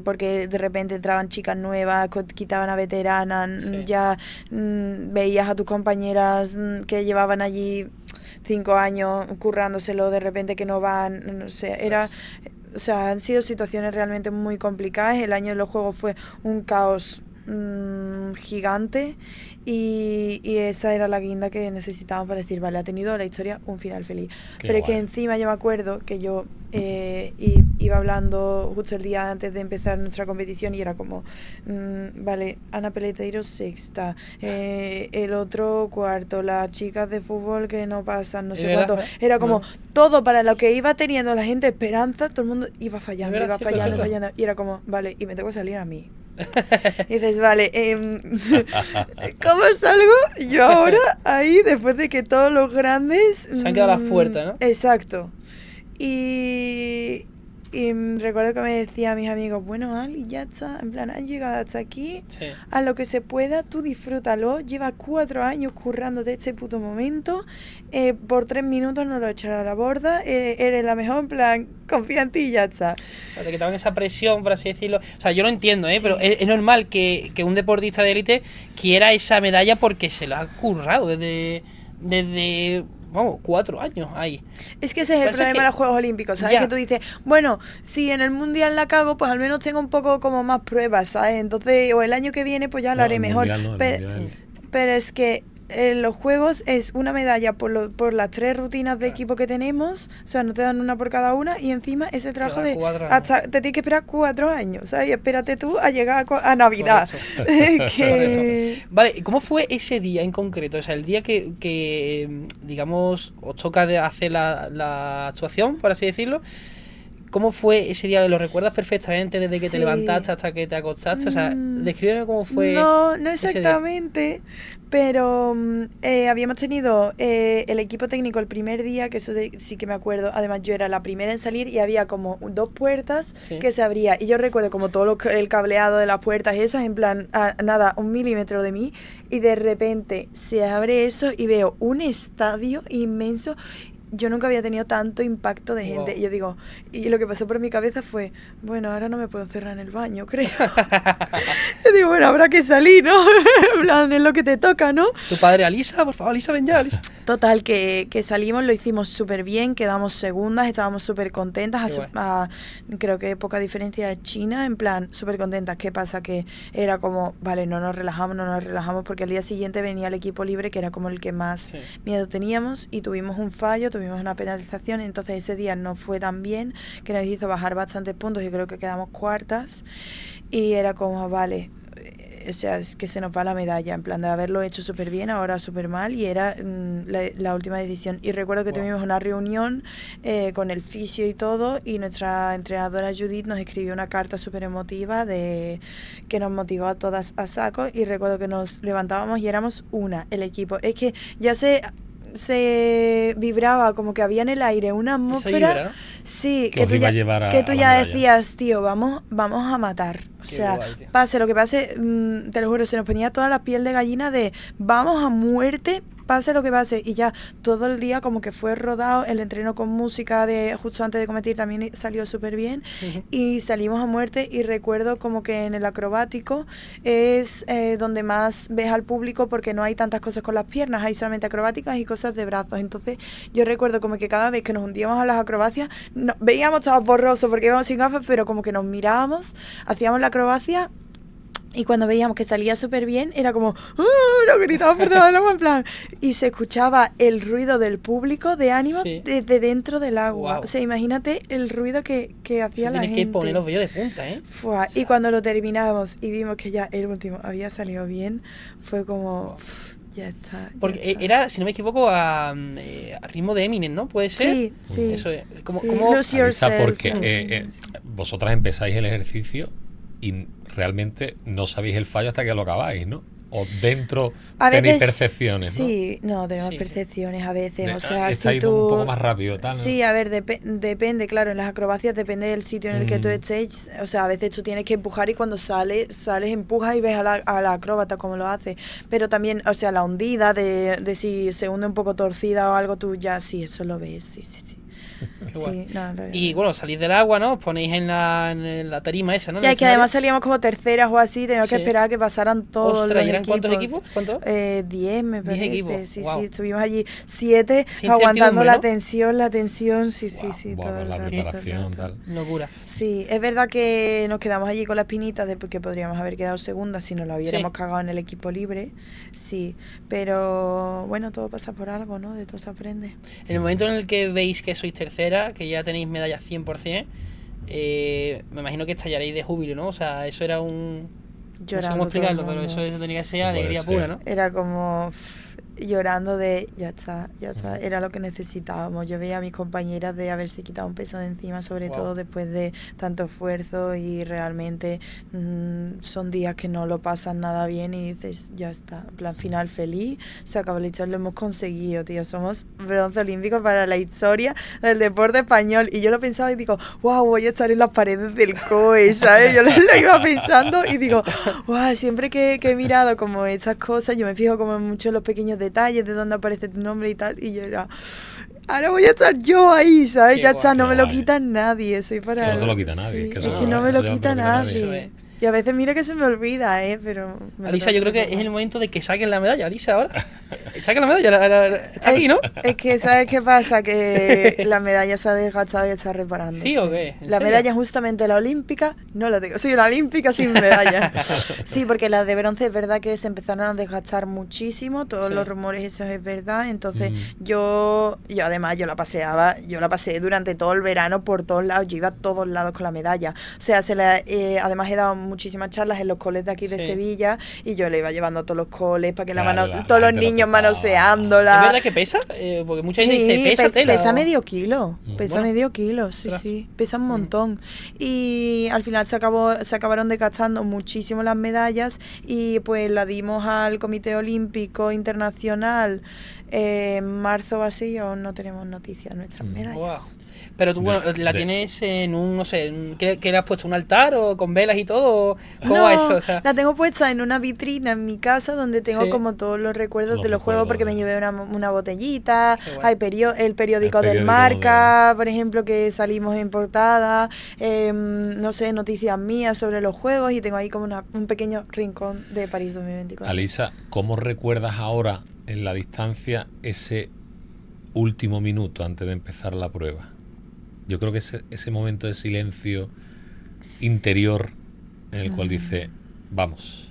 C: porque de repente entraban chicas nuevas, quitaban a veteranas,
B: Sí.
C: ya veías a tus compañeras que llevaban allí 5 años currándoselo, de repente que no van, no sé, o sea, han sido situaciones realmente muy complicadas. El año de los Juegos fue un caos gigante y esa era la guinda que necesitábamos para decir, vale, ha tenido la historia un final feliz.
A: Qué
C: Pero es que
A: guay.
C: encima yo me acuerdo que yo iba hablando justo el día antes de empezar nuestra competición y era como, vale, Ana Peleteiro sexta, el otro cuarto, las chicas de fútbol que no pasan, no
B: Es
C: sé
B: verdad,
C: cuánto.
B: ¿eh?
C: Era como
B: No.
C: todo para lo que iba teniendo la gente esperanza, todo el mundo iba fallando,
B: Es verdad,
C: iba
B: sí,
C: fallando,
B: eso es
C: fallando. Y era como, vale, y me tengo que salir a mí. Y dices, vale, ¿cómo salgo yo ahora ahí después de que todos los grandes...
B: Se han quedado las puertas, ¿no?
C: Exacto. Y recuerdo que me decía a mis amigos, bueno, Ali, ya está, en plan, has llegado hasta aquí,
B: Sí.
C: haz lo que se pueda, tú disfrútalo, llevas 4 años currándote este puto momento, por 3 minutos no lo echas a la borda, eres la mejor, en plan, confía en ti y ya está.
B: Te quitaban esa presión, por así decirlo. O sea, yo lo entiendo, ¿eh?
C: Sí.
B: Pero es normal que un deportista de élite quiera esa medalla porque se lo ha currado desde vamos, 4 años ahí.
C: Es que ese es el problema de los Juegos Olímpicos, ¿sabes?
B: Ya.
C: Que tú dices, bueno, si en el Mundial la cago, pues al menos tengo un poco como más pruebas, ¿sabes? Entonces, o el año que viene, pues ya lo haré
A: el
C: mejor.
A: Mundial no, el
C: pero,
A: Mundial.
C: pero es que los Juegos es una medalla por las 3 rutinas de equipo que tenemos, o sea, no te dan una por cada una, y encima ese trabajo
B: Queda
C: de
B: 4 años.
C: hasta te tienes que esperar 4 años, ¿sabes? Y espérate tú a llegar a Navidad.
B: Correcto.
C: Que...
B: Vale, ¿y cómo fue ese día en concreto? O sea, el día que digamos, os toca de hacer la actuación, por así decirlo. ¿Cómo fue ese día? ¿Lo recuerdas perfectamente desde que te
C: Sí.
B: levantaste hasta que te acostaste? O sea, descríbeme cómo fue.
C: No, no
B: ese día.
C: exactamente, pero habíamos tenido el equipo técnico el primer día, que eso sí que me acuerdo. Además, yo era la primera en salir y había como 2 puertas
B: Sí.
C: que se abría. Y yo recuerdo como todo el cableado de las puertas esas, en plan, nada, 1 milímetro de mí. Y de repente se abre eso y veo un estadio inmenso. Yo nunca había tenido tanto impacto de gente.
B: Wow.
C: Y yo digo, y lo que pasó por mi cabeza fue, bueno, ahora no me puedo encerrar en el baño, creo. Yo digo, bueno, habrá que salir, ¿no? En plan, es lo que te toca, ¿no?
B: Tu padre, Alisa, por favor, Alisa, ven ya, Alisa.
C: Total, que salimos, lo hicimos súper bien, quedamos segundas, estábamos súper contentas,
B: Qué guay.
C: creo que poca diferencia de China, en plan, súper contentas. ¿Qué pasa? Que era como, vale, no nos relajamos, porque al día siguiente venía el equipo libre, que era como el que más
B: Sí.
C: miedo teníamos, y tuvimos un fallo, tuvimos una penalización, entonces ese día no fue tan bien, que nos hizo bajar bastantes puntos y creo que quedamos cuartas, y era como, vale, o sea, es que se nos va la medalla, en plan de haberlo hecho súper bien, ahora súper mal, y era la última decisión. Y recuerdo que
B: Wow.
C: tuvimos una reunión con el fisio y todo, y nuestra entrenadora Judith nos escribió una carta súper emotiva que nos motivó a todas a saco, y recuerdo que nos levantábamos y éramos el equipo. Es que ya se vibraba, como que había en el aire una
B: Esa
C: atmósfera.
B: vibra, ¿no?
C: Sí,
A: Que os iba a llevar a
C: que tú
A: la
C: ya
A: medalla.
C: decías, tío, vamos a matar. O
B: Qué
C: sea,
B: guay, tío.
C: pase lo que pase, te lo juro, se nos ponía toda la piel de gallina de vamos a muerte, pase lo que pase. Y ya todo el día como que fue rodado, el entreno con música de justo antes de competir también salió súper bien.
B: Ujú.
C: Y salimos a muerte, y recuerdo como que en el acrobático es donde más ves al público, porque no hay tantas cosas con las piernas, hay solamente acrobáticas y cosas de brazos. Entonces yo recuerdo como que cada vez que nos hundíamos a las acrobacias, veíamos todos borrosos porque íbamos sin gafas, pero como que nos mirábamos, hacíamos la acrobacia. Y cuando veíamos que salía súper bien, era como, lo gritaba por debajo del agua, en plan. Y se escuchaba el ruido del público de ánimo
B: Sí.
C: desde dentro del agua.
B: Guau.
C: O sea, imagínate el ruido que hacía
B: Eso
C: la
B: tienes
C: gente.
B: que poner los vellos de punta, ¿eh?
C: Fua, y cuando lo terminamos y vimos que ya el último había salido bien, fue como, ya está. ya
B: Porque
C: está.
B: era, si no me equivoco, a ritmo de Eminem, ¿no? ¿Puede ser?
C: Sí, sí.
B: Eso es. ¿Cómo,
C: Sí,
B: cómo-
C: Lose
A: Alisa,
C: Yourself,
A: porque
C: ¿no?
A: vosotras empezáis el ejercicio y realmente no sabéis el fallo hasta que lo acabáis, ¿no? O dentro
C: A
A: tenéis
C: veces,
A: percepciones, ¿no?
C: sí, no, tenemos
B: Sí, sí.
C: percepciones a veces, o sea, si
A: estáis
C: tú...
A: un poco más rápido, tal, ¿no?
C: Sí, a ver, depende, claro, en las acrobacias depende del sitio en el que tú
A: Mm.
C: estés, o sea, a veces tú tienes que empujar y cuando sales empujas y ves a la acróbata cómo lo hace, pero también, o sea, la hundida de si se hunde un poco torcida o algo, tú ya, sí, eso lo ves, sí.
B: Qué guay.
C: Sí, no,
B: Y bueno, salís del agua, ¿no? Os ponéis en la tarima esa, ¿no? En
C: ya,
B: el
C: que además
B: escenario.
C: salíamos como terceras o así, teníamos que
B: Sí.
C: esperar a que pasaran todos
B: Ostras,
C: los
B: ¿y eran cuántos
C: equipos.
B: equipos? ¿Cuántos?
C: 10 me
B: 10
C: parece,
B: equipos,
C: sí,
B: guau.
C: sí, estuvimos allí 7
B: Sin
C: aguantando
B: incertidumbre,
C: la tensión, sí,
A: Guau,
C: sí,
A: guau,
C: todo el
A: la
C: rato,
A: preparación,
C: todo el rato.
A: tal.
B: Locura.
C: Sí, es verdad que nos quedamos allí con las pinitas de que podríamos haber quedado segundas si nos lo hubiéramos
B: Sí.
C: cagado en el equipo libre, sí, pero bueno, todo pasa por algo, ¿no? De todo se aprende.
B: En el momento en el que veis que sois tercera, que ya tenéis medallas 100%, me imagino que estallaréis de júbilo, ¿no? O sea, eso era un... No sé
C: Llorando
B: cómo explicarlo,
C: todo el
B: pero
C: mundo.
B: eso tenía que ser
A: Eso puede
B: alegría
A: ser.
B: pura, ¿no?
C: Era como llorando de ya está, era lo que necesitábamos. Yo veía a mis compañeras de haberse quitado un peso de encima, sobre
B: Wow.
C: todo después de tanto esfuerzo, y realmente son días que no lo pasan nada bien y dices, ya está, en plan final feliz, se acabó la historia, lo hemos conseguido, tío, somos bronce olímpico para la historia del deporte español. Y yo lo pensaba y digo, wow, voy a estar en las paredes del COE, ¿sabes? Yo lo iba pensando y digo, wow, siempre que he mirado como estas cosas, yo me fijo como mucho en los pequeños detalles de dónde aparece tu nombre y tal, y yo era, ahora voy a estar yo ahí, ¿sabes?
B: Qué
C: Ya
B: guay,
C: está, no
A: qué
C: me lo
A: guay.
C: quita nadie, soy para...
A: Eso no te lo quita nadie,
C: Sí,
A: que
C: es
A: eso
C: que no me lo
A: eso ya
C: quita
A: no te lo quita nadie.
B: Eso
C: nadie.
B: es.
C: Y a veces mira que se me olvida, pero...
B: Alisa, yo creo que es el momento de que saquen la medalla, Alisa, ahora. Saquen la medalla, está aquí, ¿no?
C: Es que, ¿sabes qué pasa? Que la medalla se ha desgastado y está reparándose.
B: ¿Sí o qué?
C: La medalla justamente la olímpica, no la tengo. Soy una olímpica sin medalla. Sí, porque las de bronce es verdad que se empezaron a desgastar muchísimo, todos los rumores esos es verdad. Entonces yo además yo la pasé durante todo el verano por todos lados, yo iba a todos lados con la medalla. O sea, además he dado muchísimas charlas en los coles de aquí de Sevilla y yo le iba llevando a todos los coles para que todos los niños manoseándola.
B: ¿Es verdad que pesa? Porque mucha gente dice, pesa tela.
C: Pesa medio kilo, medio kilo,
B: Ostras.
C: sí, pesa un montón. Y al final se acabaron desgastando muchísimo las medallas y pues la dimos al Comité Olímpico Internacional en marzo o así, y aún no tenemos noticias de nuestras medallas.
B: Wow. Pero tú, bueno, la tienes en un, no sé, ¿qué le has puesto? ¿Un altar o con velas y todo? ¿Cómo va eso? O sea,
C: la tengo puesta en una vitrina en mi casa donde tengo
B: Sí.
C: como todos los recuerdos
A: Los
C: de los juegos, porque me
A: recuerdos.
C: llevé una botellita,
B: Qué guay.
C: hay el periódico del Marca, por ejemplo, que salimos en portada, no sé, noticias mías sobre los juegos, y tengo ahí como un pequeño rincón de París 2024.
A: Alisa, ¿cómo recuerdas ahora en la distancia ese último minuto antes de empezar la prueba? Yo creo que ese momento de silencio interior en el cual dice, vamos.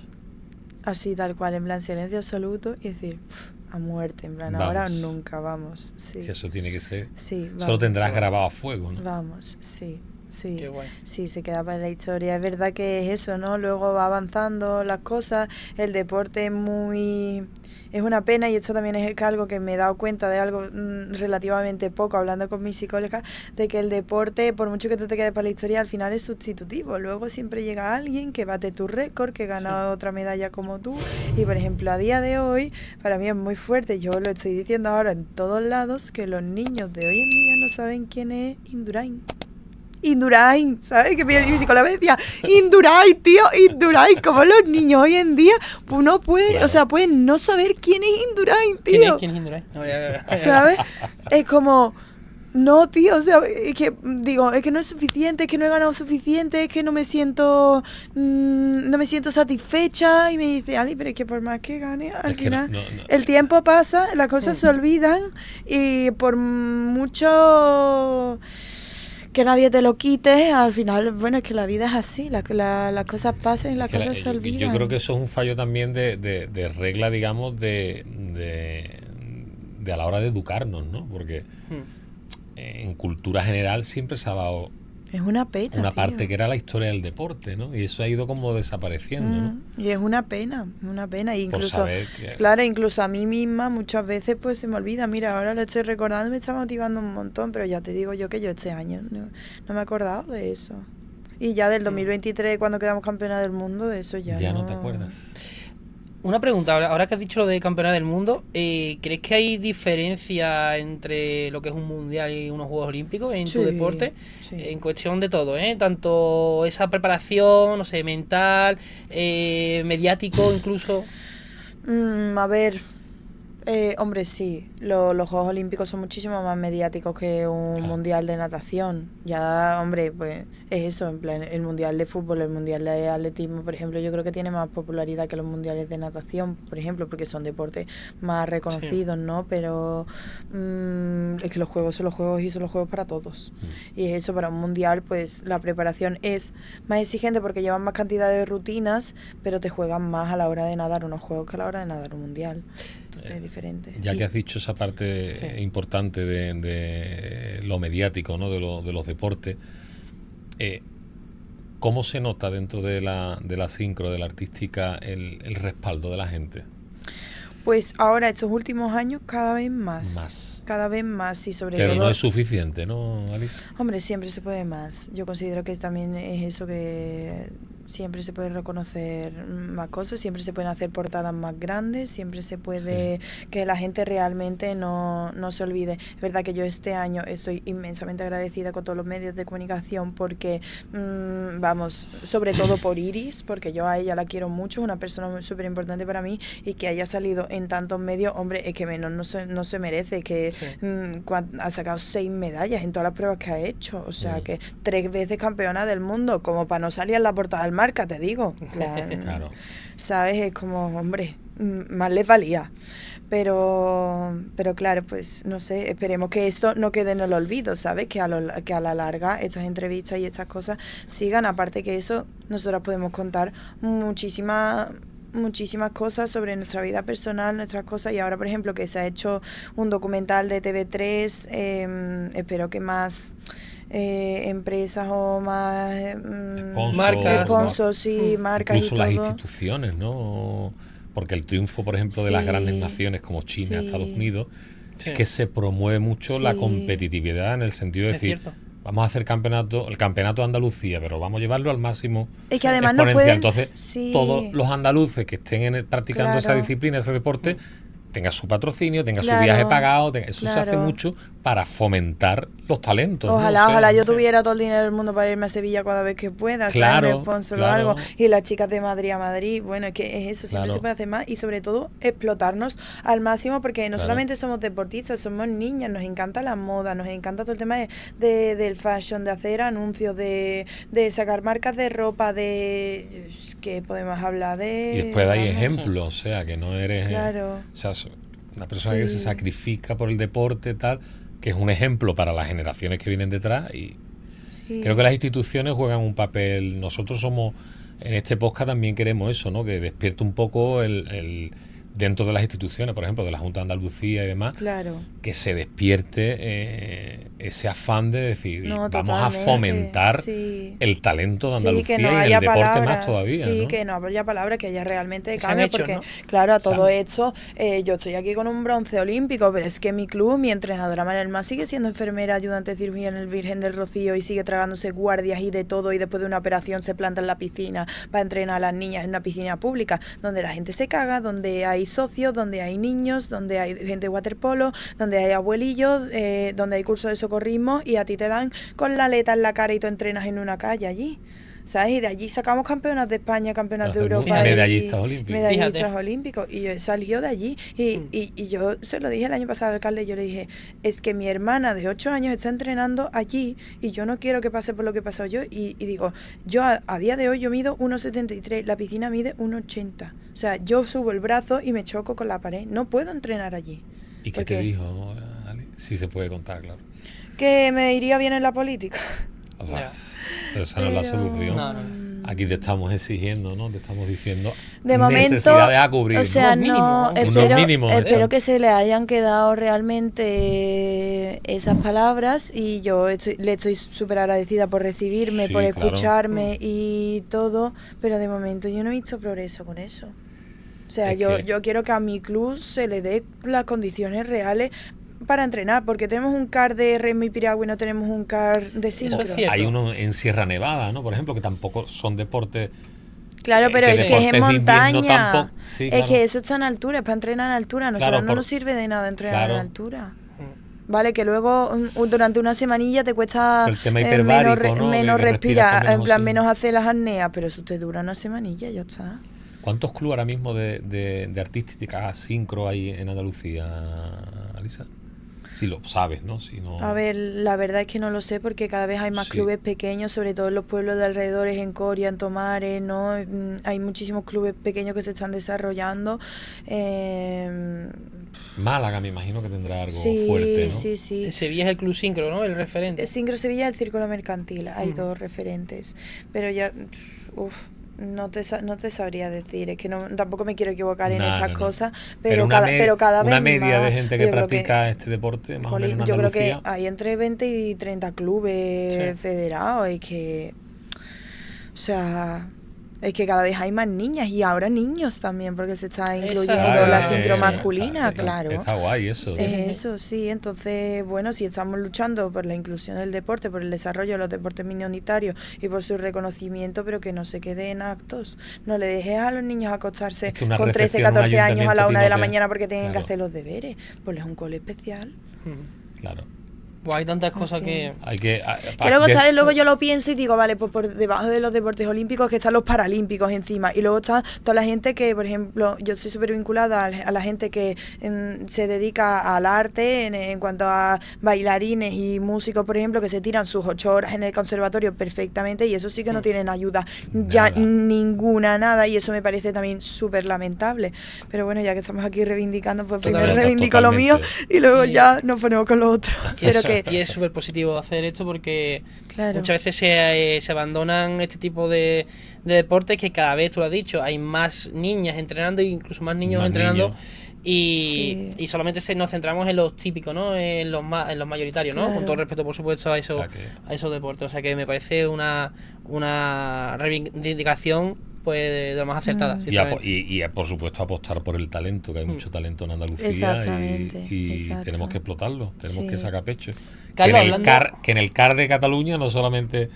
C: Así, tal cual, en plan silencio absoluto y decir, a muerte, en plan, ahora o
A: Vamos.
C: nunca, vamos. Sí,
A: Si eso tiene que ser...
C: sí,
A: Eso lo
C: vamos.
A: tendrás grabado a fuego, ¿no?
C: Vamos, sí. Sí,
B: qué guay.
C: sí, se queda para la historia. Es verdad que es eso, ¿no? Luego va avanzando las cosas. El deporte es una pena, y esto también es algo que me he dado cuenta de algo relativamente poco, hablando con mi psicóloga, de que el deporte, por mucho que tú te quedes para la historia, al final es sustitutivo. Luego siempre llega alguien que bate tu récord, que gana otra medalla como tú. Y, por ejemplo, a día de hoy, para mí es muy fuerte, yo lo estoy diciendo ahora en todos lados, que los niños de hoy en día no saben quién es Indurain. Indurain, ¿sabes? Que mi psicóloga me decía, Indurain, tío, Indurain. Como los niños hoy en día, uno puede,
A: Claro.
C: o sea, pueden no saber quién es Indurain,
B: ¿Quién es?
C: tío.
B: ¿Quién es Indurain? No, ya.
C: ¿Sabes? Es como, no, tío, o sea, es que digo, es que no es suficiente, es que no he ganado suficiente, es que no me siento satisfecha. Y me dice, Ali, pero es que por más que gane, al
A: Es que
C: final
A: no.
C: el tiempo pasa, las cosas se olvidan, y por mucho que nadie te lo quite, al final, bueno, es que la vida es así, las cosas pasan y las cosas se olvidan.
A: Yo creo que eso es un fallo también de regla, digamos, de a la hora de educarnos, ¿no? Porque en cultura general siempre se ha dado
C: es una pena,
A: una
C: tío.
A: parte que era la historia del deporte, ¿no? Y eso ha ido como desapareciendo, ¿no?
C: Y es una pena, Y
A: Por
C: incluso,
A: saber que...
C: claro, incluso a mí misma muchas veces pues se me olvida. Mira, ahora lo estoy recordando y me está motivando un montón, pero ya te digo yo que yo este año no me he acordado de eso. Y ya del 2023, cuando quedamos campeona del mundo, de eso ya
A: no te acuerdas.
B: Una pregunta, ahora que has dicho lo de campeona del mundo, ¿crees que hay diferencia entre lo que es un mundial y unos Juegos Olímpicos en tu
C: Sí,
B: deporte?
C: sí.
B: En cuestión de todo, tanto esa preparación, no sé, mental, mediático incluso.
C: A ver, hombre, sí, los Juegos Olímpicos son muchísimo más mediáticos que un
A: Claro.
C: mundial de natación. Ya, hombre, pues es eso, en plan, el mundial de fútbol, el mundial de atletismo, por ejemplo, yo creo que tiene más popularidad que los mundiales de natación, por ejemplo, porque son deportes más reconocidos, ¿no? Pero es que los juegos son los juegos y son los juegos para todos. Y es eso, para un mundial, pues la preparación es más exigente porque llevan más cantidad de rutinas, pero te juegan más a la hora de nadar unos juegos que a la hora de nadar un mundial. Entonces es diferente.
A: Ya que has dicho esa parte
B: Sí.
A: importante de lo mediático, ¿no? de los deportes, ¿cómo se nota dentro de la sincro, de la artística, el respaldo de la gente?
C: Pues ahora, estos últimos años, cada vez más.
A: Más.
C: Cada vez más, y sobre
A: Pero
C: todo...
A: no es suficiente, ¿no, Alice?
C: Hombre, siempre se puede más. Yo considero que también es eso, que siempre se puede reconocer más cosas, siempre se pueden hacer portadas más grandes, siempre se puede que la gente realmente no se olvide. Es verdad que yo este año estoy inmensamente agradecida con todos los medios de comunicación porque, vamos, sobre todo por Iris, porque yo a ella la quiero mucho, es una persona súper importante para mí, y que haya salido en tantos medios, hombre, es que menos no se merece, que ha sacado 6 medallas en todas las pruebas que ha hecho, o sea, que 3 veces campeona del mundo, como para no salir en la portada del marca, te digo. En plan,
A: Claro.
C: ¿sabes? Es como, hombre, más les valía. Pero claro, pues no sé, esperemos que esto no quede en el olvido, ¿sabes? Que a la larga estas entrevistas y estas cosas sigan. Aparte que eso, nosotros podemos contar muchísimas cosas sobre nuestra vida personal, nuestras cosas. Y ahora, por ejemplo, que se ha hecho un documental de TV3, espero que más empresas o más sponsors, sí, marcas
A: incluso
C: y
A: las
C: todo.
A: instituciones, ¿no? Porque el triunfo, por ejemplo, de las grandes naciones como China, Estados Unidos, es que se promueve mucho la competitividad en el sentido de decir, vamos a hacer el campeonato de Andalucía, pero vamos a llevarlo al máximo
C: es que además
A: exponencial.
C: no pueden,
A: entonces, todos los andaluces que estén practicando esa disciplina, ese deporte, tenga su patrocinio, tenga su viaje pagado, eso se hace mucho para fomentar los talentos.
C: Ojalá,
A: ¿no? O sea,
C: ojalá yo tuviera todo el dinero del mundo para irme a Sevilla cada vez que pueda, ¿sabes? Un sponsor o algo. Y las chicas de Madrid a Madrid, bueno, es que es eso, siempre se puede hacer más y sobre todo explotarnos al máximo porque no solamente somos deportistas, somos niñas, nos encanta la moda, nos encanta todo el tema del fashion, de hacer anuncios, de sacar marcas de ropa, de... que podemos hablar de...
A: Y después hay ejemplos, o sea, que no eres...
C: Claro.
A: O sea, una persona que se sacrifica por el deporte, tal, que es un ejemplo para las generaciones que vienen detrás y creo que las instituciones juegan un papel. Nosotros somos, en este podcast también queremos eso, ¿no? Que despierte un poco el dentro de las instituciones, por ejemplo, de la Junta de Andalucía y demás, que se despierte ese afán de decir, vamos a fomentar el talento de Andalucía
C: que no
A: y
C: haya
A: el deporte
C: palabras,
A: más todavía.
C: Sí,
A: ¿no?
C: que no haya palabras, que haya realmente
B: que
C: cambio,
B: hecho,
C: porque,
B: ¿no?
C: claro, a todo esto, yo estoy aquí con un bronce olímpico, pero es que mi club, mi entrenadora María Alma sigue siendo enfermera, ayudante de cirugía en el Virgen del Rocío y sigue tragándose guardias y de todo, y después de una operación se planta en la piscina para entrenar a las niñas en una piscina pública, donde la gente se caga, donde hay socios, donde hay niños, donde hay gente de waterpolo, donde hay abuelillos, donde hay cursos de socorrismo y a ti te dan con la aleta en la cara y tú entrenas en una calle allí, ¿sabes? Y de allí sacamos campeonas de España, campeonas de Europa,
A: medallistas olímpicos.
C: Medallistas olímpicos. Y yo he salido de allí y yo se lo dije el año pasado al alcalde, yo le dije, es que mi hermana de 8 años está entrenando allí y yo no quiero que pase por lo que he pasado yo. Y digo, yo a día de hoy yo mido 1,73, la piscina mide 1,80. O sea, yo subo el brazo y me choco con la pared. No puedo entrenar allí.
A: ¿Y qué te dijo, Ali? Sí se puede contar, claro.
C: Que me iría bien en la política.
A: O sea, pero esa no es la solución. Aquí te estamos exigiendo, ¿no? Te estamos diciendo
C: de momento,
A: necesidades a cubrir.
C: O sea,
A: ¿no?
C: espero que se le hayan quedado realmente esas palabras y yo le estoy súper agradecida por recibirme, por escucharme y todo, pero de momento yo no he visto progreso con eso. O sea, yo quiero que a mi club se le dé las condiciones reales para entrenar, porque tenemos un CAR de remo y piragua y no tenemos un CAR de sincro.
A: Hay uno en Sierra Nevada, ¿no? Por ejemplo, que tampoco son deportes.
C: Claro, pero es que es en montaña.
A: Tampoco, sí, claro.
C: Es que eso está en altura, es para entrenar en altura. Nosotros no nos sirve de nada entrenar en altura. Vale, que luego durante una semanilla te cuesta
A: el tema hiperbárico, ¿no?
C: menos respirar, en plan menos hacer las apneas, pero eso te dura una semanilla, ya está.
A: ¿Cuántos clubes ahora mismo de artística sincro hay en Andalucía, Alisa? Si lo sabes, ¿no? Si no...
C: A ver, la verdad es que no lo sé porque cada vez hay más clubes pequeños, sobre todo en los pueblos de alrededores, en Coria, en Tomares, ¿no? Hay muchísimos clubes pequeños que se están desarrollando.
A: Málaga, me imagino que tendrá algo fuerte, ¿no?
C: Sí.
B: En Sevilla es el Club Sincro, ¿no? El referente.
C: Sincro Sevilla y el Círculo Mercantil, hay dos referentes. Pero ya, no te sabría decir, es que tampoco me quiero equivocar en estas cosas, pero cada vez
A: una media
C: más,
A: de gente que practica este deporte, más o menos en
C: yo creo
A: Andalucía.
C: que hay entre 20 y 30 clubes federados, y que, o sea, es que cada vez hay más niñas y ahora niños también, porque se está incluyendo la sincro masculina, claro.
A: Está guay eso.
C: Eso sí, entonces, bueno, si estamos luchando por la inclusión del deporte, por el desarrollo de los deportes minoritarios y por su reconocimiento, pero que no se quede en actos. No le dejes a los niños acostarse con 13, 14 años a la 1 de la mañana porque tienen que hacer los deberes. Pues es un cole especial.
A: Claro.
B: Pues hay tantas cosas que...
A: Hay que...
C: Que luego, ¿sabes? Luego yo lo pienso y digo, vale, pues por debajo de los deportes olímpicos que están los paralímpicos encima. Y luego está toda la gente que, por ejemplo, yo soy súper vinculada a la gente que se dedica al arte en cuanto a bailarines y músicos, por ejemplo, que se tiran sus 8 horas en el conservatorio perfectamente y eso sí que no tienen ayuda ya ninguna, nada. Y eso me parece también súper lamentable. Pero bueno, ya que estamos aquí reivindicando, pues primero reivindico lo mío y luego ya nos ponemos con lo otro. Pero
B: y es súper positivo hacer esto porque
C: claro,
B: muchas veces se abandonan este tipo de deportes que cada vez, tú lo has dicho, hay más niñas entrenando e incluso más niños entrenando. Y solamente nos centramos en los típicos, ¿no? En los mayoritarios, ¿no?
C: Claro.
B: Con todo el respeto, por supuesto, a esos deportes. O sea que me parece una reivindicación pues de lo más acertada.
A: Y por supuesto apostar por el talento, que hay mucho talento en Andalucía y tenemos que explotarlo, tenemos que sacar pecho.
B: Carlos,
A: que en el CAR de Cataluña no solamente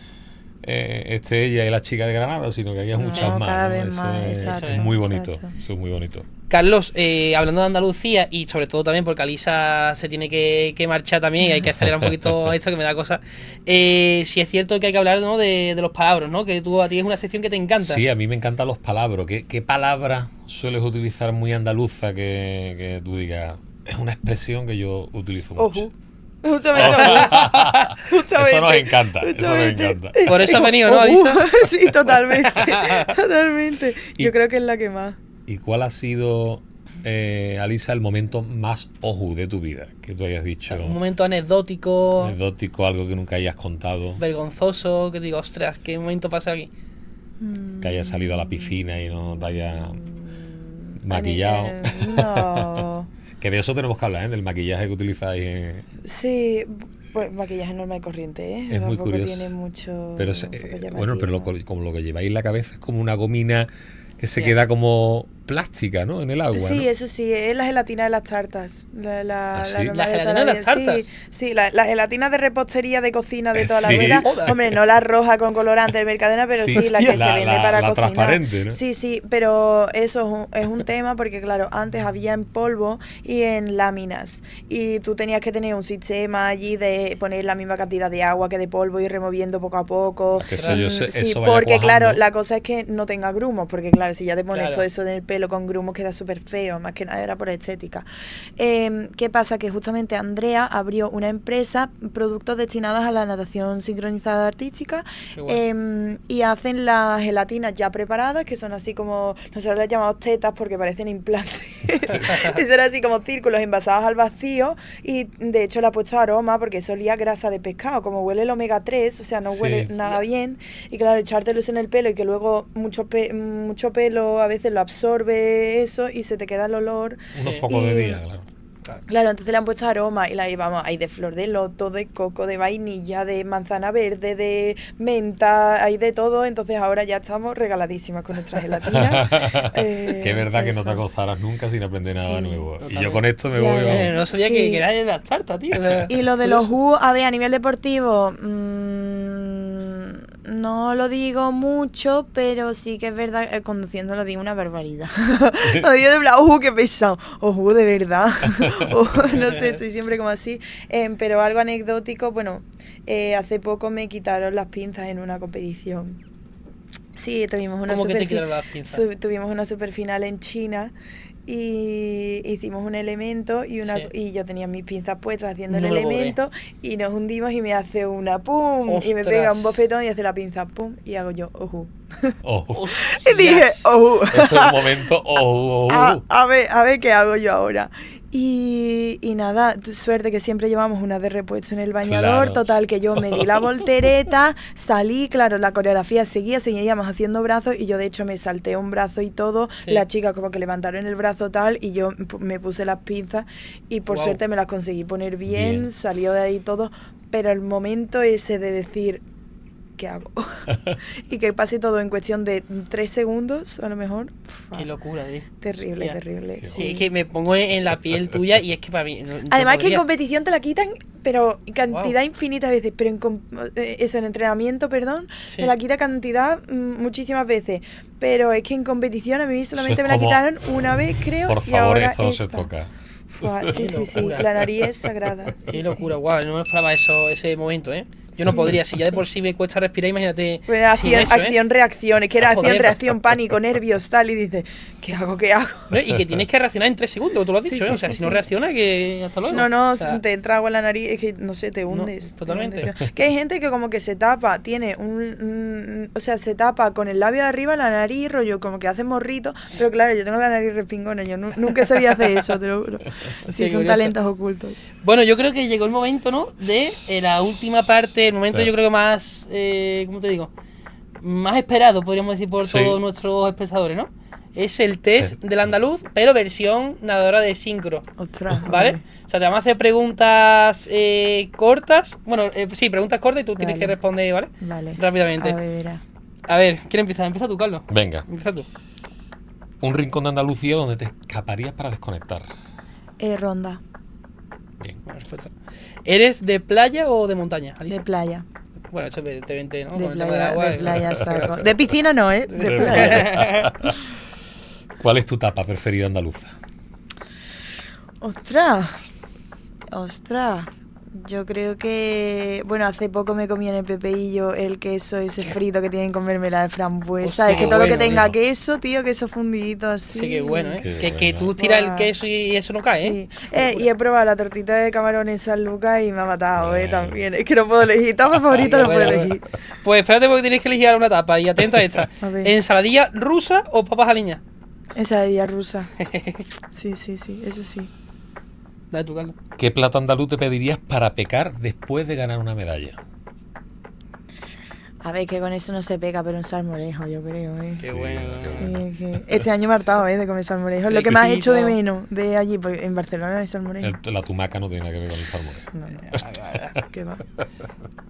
A: esté ella y la chica de Granada, sino que haya muchas más.
C: Cada vez
A: eso
C: más,
A: es muy bonito. Eso es muy bonito.
B: Carlos, hablando de Andalucía y sobre todo también porque Alisa se tiene que marchar también y hay que acelerar un poquito esto que me da cosa. Si es cierto que hay que hablar, ¿no? de los palabras, ¿no? Que a ti es una sección que te encanta.
A: Sí, a mí me encantan los palabras. ¿Qué palabra sueles utilizar muy andaluza que tú digas? Es una expresión que yo utilizo mucho.
C: Justamente.
A: Eso nos encanta.
B: Por eso has venido, ¿no, Alisa?
C: Sí, totalmente. Totalmente. Yo creo que es la que más.
A: ¿Y cuál ha sido, Alisa, el momento más oju de tu vida? Que tú hayas dicho.
B: Un momento anecdótico.
A: Algo que nunca hayas contado.
B: Vergonzoso, que digo, ostras, ¿qué momento pasa aquí?
A: Que hayas salido a la piscina y no te hayas maquillado.
C: No.
A: Que de eso tenemos que hablar, ¿eh? Del maquillaje que utilizáis.
C: Sí, pues maquillaje normal y corriente, ¿eh?
A: Es muy curioso.
C: Tiene mucho.
A: Pero bueno, pero como lo que lleváis en la cabeza es como una gomina que se queda como plástica, ¿no? En el agua.
C: Sí,
A: ¿no?
C: eso sí, es la gelatina de las tartas.
B: ¿La gelatina de las tartas?
C: Sí, la gelatina de repostería de cocina de toda la vida. Hombre, no la roja con colorante de Mercadena, pero sí la que se vende para cocinar.
A: Transparente, ¿no?
C: Sí, pero eso es un tema porque, claro, antes había en polvo y en láminas. Y tú tenías que tener un sistema allí de poner la misma cantidad de agua que de polvo y removiendo poco a poco.
A: Eso
C: porque,
A: cuajando.
C: Claro, la cosa es que no tenga grumos, porque, claro, si ya te pones todo eso en el pelo con grumos queda súper feo, más que nada era por estética. ¿Qué pasa? Que justamente Andrea abrió una empresa, productos destinados a la natación sincronizada artística, y hacen las gelatinas ya preparadas, que son así como, nosotros las llamamos tetas porque parecen implantes. Eso era así como círculos envasados al vacío, y de hecho le ha puesto aroma porque eso olía grasa de pescado, como huele el omega 3, o sea, no huele nada bien, y claro, echártelos en el pelo y que luego mucho pelo a veces lo absorbe eso y se te queda el olor.
A: Unos pocos de días,
C: Claro, entonces le han puesto aroma y la llevamos, hay de flor de loto, de coco, de vainilla, de manzana verde, de menta, hay de todo, entonces ahora ya estamos regaladísimas con nuestra gelatina.
A: Que es verdad que no te acostarás nunca sin aprender nada nuevo.
B: Totalmente.
A: Y yo con esto me voy.
B: No sabía que era de las tartas, tío.
C: Y lo de los jugos, a ver, a nivel deportivo, no lo digo mucho, pero sí que es verdad, conduciendo lo digo una barbaridad. Lo digo de plan, qué pesado. Ojo, de verdad. No sé, estoy siempre como así. Pero algo anecdótico, bueno, hace poco me quitaron las pinzas en una competición. Sí, tuvimos una super final en China. Y hicimos un elemento y yo tenía mis pinzas puestas haciendo el elemento y nos hundimos y me hace una pum. ¡Ostras! Y me pega un bofetón y hace la pinza pum y hago yo ojo. Y dije ojo.
A: Eso es un momento ojo.
C: A ver qué hago yo ahora. Y nada, suerte que siempre llevamos una de repuesto en el bañador, total que yo me di la voltereta, salí, claro, la coreografía seguíamos haciendo brazos y yo de hecho me salté un brazo y todo, las chicas como que levantaron el brazo tal y yo me puse las pinzas y por suerte me las conseguí poner bien, salió de ahí todo, pero el momento ese de decir, ¿qué hago? Y que pase todo en cuestión de 3 segundos, a lo mejor.
B: Qué locura, tío.
C: Terrible.
B: Sí, es que me pongo en la piel tuya y es que para mí...
C: Además que en competición te la quitan, pero cantidad infinita de veces, pero en entrenamiento, te la quita cantidad muchísimas veces, pero es que en competición a mí solamente me la quitaron una vez, creo,
A: por
C: y
A: favor,
C: ahora
A: esto no se toca.
C: Sí, sí, sí.
B: locura.
C: La nariz es sagrada. Sí,
B: Qué locura,
C: sí.
B: guau, no me esperaba ese momento, ¿eh? Yo no podría, si ya de por sí me cuesta respirar, imagínate.
C: Bueno,
B: sin eso, ¿eh?
C: acción, reacción. Es que era acción,
B: Joder.
C: reacción, pánico, nervios, tal. Y dices, ¿qué hago? ¿Qué hago?
B: ¿No? Y que tienes que reaccionar en 3 segundos, tú lo has dicho,
C: Sí,
B: ¿eh?
C: sí,
B: O sea,
C: sí,
B: si no
C: sí.
B: reacciona, que hasta luego.
C: No,
B: O sea,
C: te entra agua en la nariz, es que no sé, te hundes.
B: No, totalmente.
C: Te hundes. Que hay gente que como que se tapa, tiene o sea, se tapa con el labio de arriba la nariz, rollo, como que hace morrito. Pero claro, yo tengo la nariz respingona, yo nunca sabía hacer eso, te lo juro. Sí, son
B: curioso.
C: talentos ocultos.
B: Bueno, yo creo que llegó el momento, ¿no? De la última parte, el momento
A: Claro.
B: yo creo que más, ¿cómo te digo? Más esperado, podríamos decir, por
A: Sí.
B: todos nuestros espectadores, ¿no? Es el test del andaluz, pero versión nadadora de sincro.
C: Ostras.
B: ¿Vale? O sea, te vamos a hacer preguntas cortas. Bueno, sí, preguntas cortas y tú tienes
C: Vale.
B: que responder, ¿vale?
C: Vale.
B: Rápidamente.
C: A ver, verá.
B: A ver, ¿quién empieza? Empieza tú, Carlos.
A: Venga,
B: Empieza tú.
A: un rincón de Andalucía donde te escaparías para desconectar.
C: Ronda,
A: Bien.
B: Buena respuesta. ¿Eres de playa o de montaña, Alisa?
C: de playa.
B: Bueno, eso evidentemente, ¿no?
C: De
B: Con el tema del
C: playa,
B: agua,
C: de playa saco. De piscina no, ¿eh? De playa.
A: ¿Cuál es tu tapa preferida andaluza?
C: Ostras. Ostras. Yo creo que, bueno, hace poco me comí en el Pepeillo el queso ese frito que tienen con mermelada de frambuesa.
B: Hostia,
C: Es que
B: qué
C: todo lo que
B: bueno,
C: tenga
B: tío.
C: queso, tío, queso fundidito así.
B: Sí, qué bueno, ¿eh?
A: Qué
B: Que
A: bueno.
B: tú tiras el
C: Guau.
B: queso y eso no cae, ¿eh?
C: Sí. Y he probado la tortita de camarón en San Lucas y me ha matado,
A: Bueno.
C: también. Es que no puedo elegir. Tapa favorita no puedo elegir.
B: Pues espérate porque tienes que elegir ahora una tapa y atenta a esta.
C: A ver.
B: ¿Ensaladilla rusa o papas aliñas?
C: Ensaladilla rusa. Sí, sí, sí, eso sí.
B: Dale tú, Carlos.
A: ¿Qué plato andaluz te pedirías para pecar después de ganar una medalla?
C: A ver, que con eso no se pega, pero un salmorejo, yo creo, ¿eh?
B: Qué bueno.
A: qué
C: Sí,
A: bueno.
C: es que este año me he hartado, de comer salmorejo.
B: Sí,
C: Lo que más he hecho de
B: chiquito.
C: menos de allí, porque en Barcelona hay salmorejo.
A: La tumaca no tiene nada que ver con el salmón.
C: No, no, ¿qué va?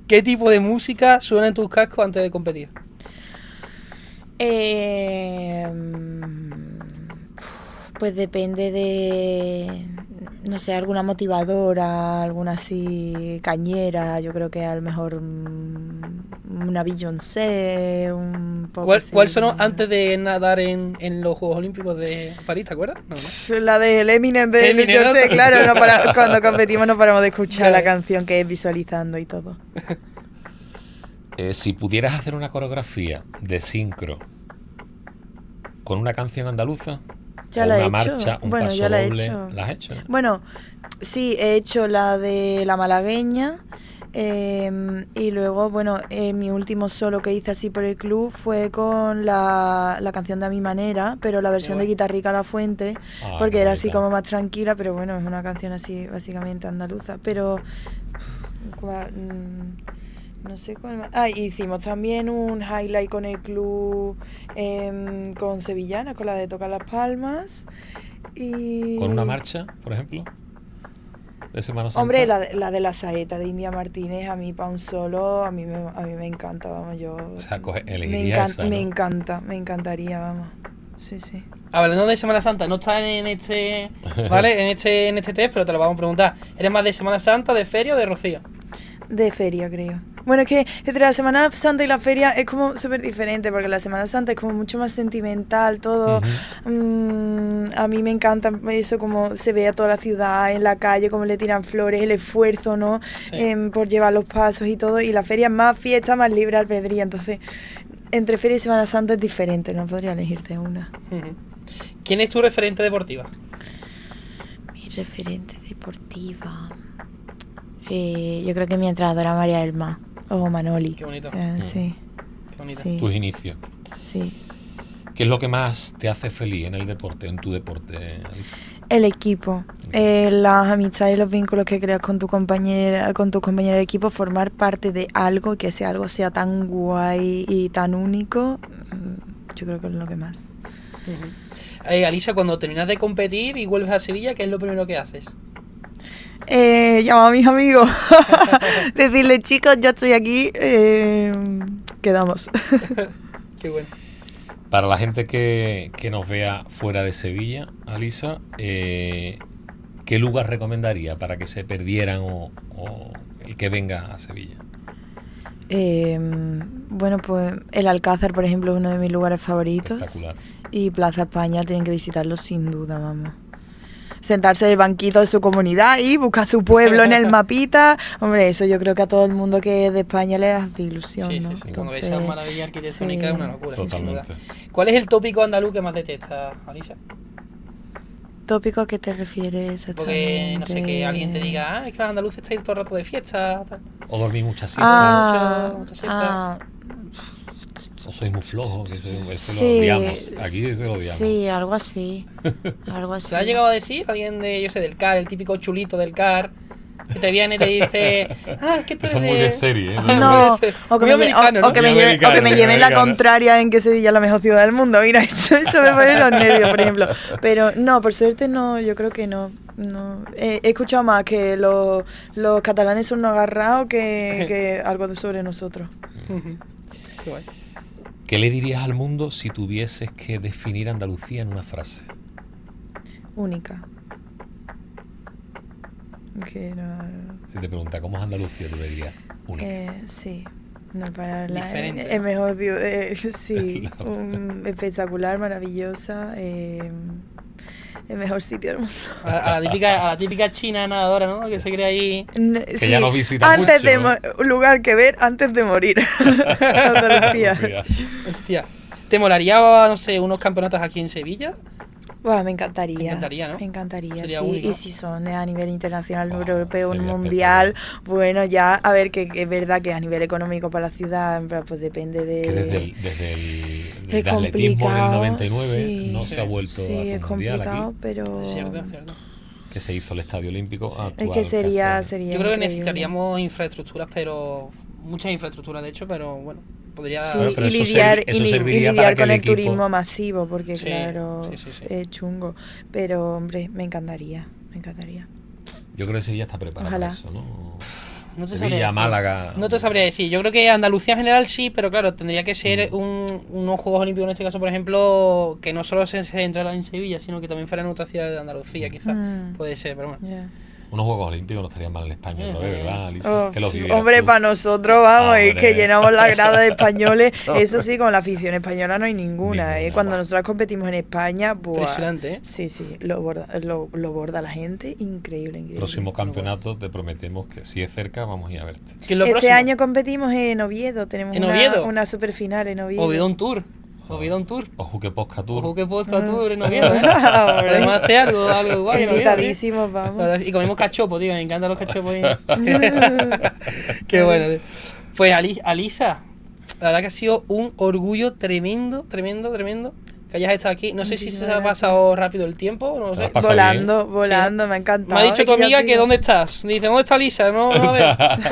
B: ¿Qué tipo de música suena en tus cascos antes de competir?
C: Pues depende de, no sé, alguna motivadora, alguna así cañera. Yo creo que a lo mejor una Beyoncé, un poco
B: ¿Cuál,
C: así.
B: cuál sonó antes de nadar en los Juegos Olímpicos de París, te acuerdas? No, no.
C: La del Eminem de
B: Eminem,
C: New Jersey,
B: ¿no?
C: claro, cuando competimos no paramos de escuchar
B: Claro.
C: la canción que es visualizando y todo.
A: Si pudieras hacer una coreografía de sincro con una canción andaluza,
C: Ya
A: o
C: la he
A: una
C: hecho.
A: marcha, un
C: Bueno,
A: paso
C: ya la he
A: doble,
C: hecho.
A: ¿la has hecho?
C: Bueno, sí, he hecho la de la malagueña y luego, bueno, mi último solo que hice así por el club fue con la canción de A Mi Manera, pero la versión de
B: bueno.
C: Guitarrica La Fuente,
A: Ah,
C: porque
A: qué
C: era así
A: bonita.
C: como más tranquila, pero bueno, es una canción así básicamente andaluza, pero no sé cuál más. Ah, hicimos también un highlight con el club con Sevillana, con la de Tocar las Palmas. Y...
A: ¿Con una marcha, por ejemplo? ¿De Semana Santa?
C: Hombre, la de la saeta de India Martínez, a mí para un solo, a mí me encanta, vamos, yo...
A: O sea,
C: me,
A: elegiría esa, ¿no?
C: me encanta, me encantaría, vamos. Sí, sí.
B: Hablando de Semana Santa, no está en este, ¿vale? en este test, pero te lo vamos a preguntar. ¿Eres más de Semana Santa, de feria o de rocío?
C: De feria, creo. Bueno, es que entre la Semana Santa y la feria es como súper diferente, porque la Semana Santa es como mucho más sentimental, todo. A mí me encanta eso, como se ve a toda la ciudad en la calle, como le tiran flores, el esfuerzo, ¿no?
B: Sí.
C: Por llevar los pasos y todo. Y la feria es más fiesta, más libre albedrío. Entonces, entre feria y Semana Santa es diferente, no podría elegirte una.
B: Ujú. ¿Quién es tu referente deportiva?
C: Mi referente deportiva. Yo creo que mi entrenadora María del Mar o Manoli.
B: Qué bonito.
C: Sí,
B: Qué bonita.
C: sí,
A: Tus inicios.
C: sí.
A: ¿Qué es lo que más te hace feliz en el deporte, en tu deporte, Alisa?
C: El equipo, las amistades y los vínculos que creas con tu compañera, con tus compañeros de equipo, formar parte de algo, que ese algo sea tan guay y tan único, yo creo que es lo que más.
B: Ujú. Alisa, cuando terminas de competir y vuelves a Sevilla, ¿qué es lo primero que haces?
C: Llamar a mis amigos, decirles, chicos, ya estoy aquí, quedamos.
B: Qué bueno.
A: Para la gente que nos vea fuera de Sevilla, Alisa, ¿qué lugar recomendaría para que se perdieran o el que venga a Sevilla?
C: Bueno, pues el Alcázar, por ejemplo, es uno de mis lugares favoritos.
A: Espectacular.
C: Y Plaza España tienen que visitarlo sin duda, vamos. sentarse en el banquito de su comunidad y buscar su pueblo en el mapita. Hombre, eso yo creo que a todo el mundo que es de España le hace ilusión,
B: Sí,
C: ¿no?
B: sí, sí. Cuando ves esas maravillas arquitectónicas es una locura.
A: Totalmente.
B: ¿Cuál es el tópico andaluz que más detestas, Alisa?
C: ¿Tópico a qué te refieres exactamente?
B: Porque, no sé, que alguien te diga, es que los andaluces estáis todo el rato de fiesta, tal.
A: O dormís muchas siestas.
B: Mucha siesta.
A: O sois muy flojos, que eso
C: Sí,
A: lo odiamos. Aquí se lo odiamos.
C: Sí, algo así. Algo así.
B: ¿Se ha llegado a decir alguien de, yo sé, del CAR, el típico chulito del CAR, que te viene y te dice, es que tú
A: Eso es
B: eres
A: muy de serie, ¿eh?
C: No, o que,
B: Muy
C: me,
B: americano, ¿no?
C: o que me
A: Muy
C: lleven la
A: americano.
C: contraria en que Sevilla es la mejor ciudad del mundo. Mira, eso me pone los nervios, por ejemplo. Pero no, por suerte no, yo creo que no. No. He escuchado más que los catalanes son unos agarrados que algo sobre nosotros.
B: Qué guay.
A: ¿Qué le dirías al mundo si tuvieses que definir Andalucía en una frase?
C: Única. Que no,
A: Si te pregunta cómo es Andalucía, tú le dirías única.
C: sí. No, para la
B: Diferente.
C: el mejor sí,
A: Claro.
C: espectacular, maravillosa, el mejor sitio del mundo.
B: A la típica china nadadora, ¿no? Que se cree ahí.
A: Que ya nos visita
C: antes
A: mucho,
C: de un lugar que ver antes de morir. Andalucía.
B: Hostia. ¿Te molaría, no sé, unos campeonatos aquí en Sevilla?
C: Buah, me encantaría.
B: Me encantaría, ¿no?
C: Me encantaría,
B: Sería
C: sí.
B: único.
C: Y si son a nivel internacional,
A: Buah,
C: europeo, un
A: sería
C: mundial, bueno, ya, a ver, que es verdad que a nivel económico para la ciudad, en plan, pues depende de...
A: Que desde
C: es
A: el atletismo del
C: complicado,
A: 99
C: sí.
A: no se ha vuelto a
C: Sí,
A: hacer
C: es
A: un mundial
C: complicado,
A: aquí,
C: pero...
B: Es cierto, es cierto.
A: que se hizo el Estadio Olímpico.
C: Es que sería
B: Yo creo que
C: increíble.
B: necesitaríamos infraestructuras, pero muchas infraestructuras de hecho, pero bueno, podría...
C: Sí,
A: Bueno, pero
C: y
A: eso
C: lidiar,
A: eso
C: y
A: serviría
C: lidiar
A: para que
C: con
A: el
C: el
A: equipo-
C: turismo masivo, porque
B: Sí,
C: claro,
B: sí.
C: es chungo. Pero, hombre, me encantaría, me encantaría.
A: Yo creo que Sevilla está preparado
C: Ojalá.
A: para eso, ¿no?
B: No te sabría
A: Sevilla,
B: decir.
A: Málaga.
B: No te sabría decir. Yo creo que Andalucía en general sí, pero claro, tendría que ser unos Juegos Olímpicos en este caso, por ejemplo, que no solo se centraran en Sevilla, sino que también fueran en otra ciudad de Andalucía, quizás. Puede ser, pero bueno.
C: Ya.
A: Unos Juegos Olímpicos no estarían mal en España otra vez, ¿verdad, Alicia?
C: Oh,
A: Que los vivieras
C: hombre,
A: tú.
C: para nosotros, vamos, es
A: Hombre.
C: que llenamos la grada de españoles. Eso sí, con la afición española no hay ninguna.
A: Ninguna,
C: Cuando
A: buah.
C: nosotros competimos en España, buah.
B: Impresionante, ¿eh?
C: Sí, sí, lo borda la gente, increíble, increíble.
A: Próximo campeonato te prometemos que si es cerca vamos a ir a verte.
B: ¿Qué es lo
C: Este
B: próximo?
C: año competimos en Oviedo, tenemos
B: ¿En Oviedo?
C: una super final en Oviedo.
B: Oviedo Tour. Oviedo Tour.
A: Ojo que Posca Tour.
B: Ojo que podcast Tour en Oviedo, ¿eh?
C: Hombre.
B: Podemos hacer algo guay en Oviedo, ¿eh?
C: Invitadísimos, vamos.
B: Y comemos cachopo, tío. Me encantan los cachopos. Qué bueno, tío. Pues Alisa, la verdad que ha sido un orgullo tremendo, tremendo, tremendo que hayas estado aquí. No sé si se
C: Muchísimas
B: ha
C: gracias.
B: pasado rápido el tiempo, no
A: ¿Te
B: sé.
A: lo has pasado
C: Volando, volando, me ha encantado.
B: Me ha dicho tu
C: Es ya
B: amiga
C: te
B: que
C: digo,
B: ¿dónde estás? Dice, ¿dónde está Alisa? No, a ver. ¿Dónde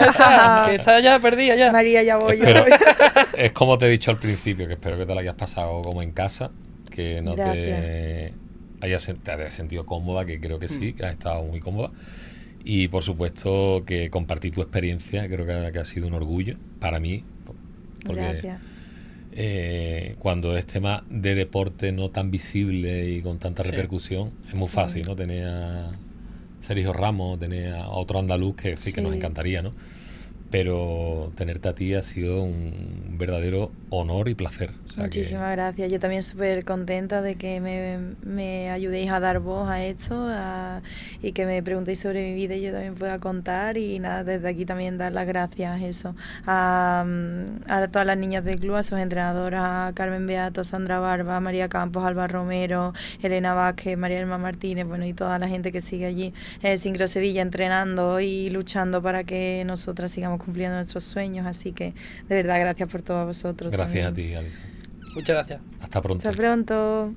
B: está? Que está ya perdida ya.
C: María, ya voy.
A: Pero es como te he dicho al principio, que espero que te lo hayas pasado como en casa, que no te te hayas sentido cómoda, que creo que sí, que has estado muy cómoda. Y por supuesto que compartir tu experiencia creo que ha sido un orgullo para mí, porque
C: Gracias.
A: cuando es tema de deporte no tan visible y con tanta
B: Sí.
A: repercusión, es muy
C: Sí.
A: fácil, ¿no? Tener a Sergio Ramos, tener a otro andaluz que sí que nos
C: Sí.
A: encantaría, ¿no? Pero tenerte a ti ha sido un verdadero honor y placer. O sea que-
C: Muchísimas gracias. Yo también súper contenta de que me ayudéis a dar voz a esto y que me preguntéis sobre mi vida y yo también pueda contar. Y nada, desde aquí también dar las gracias eso a todas las niñas del club, a sus entrenadoras, a Carmen Beato, Sandra Barba, María Campos, Alba Romero, Elena Vázquez, María Elma Martínez, bueno, y toda la gente que sigue allí en el Sincro Sevilla entrenando y luchando para que nosotras sigamos cumpliendo nuestros sueños. Así que de verdad gracias por todos vosotros.
A: Gracias
C: también.
A: a ti, Alisa.
B: Muchas gracias.
A: Hasta pronto.
C: Hasta pronto.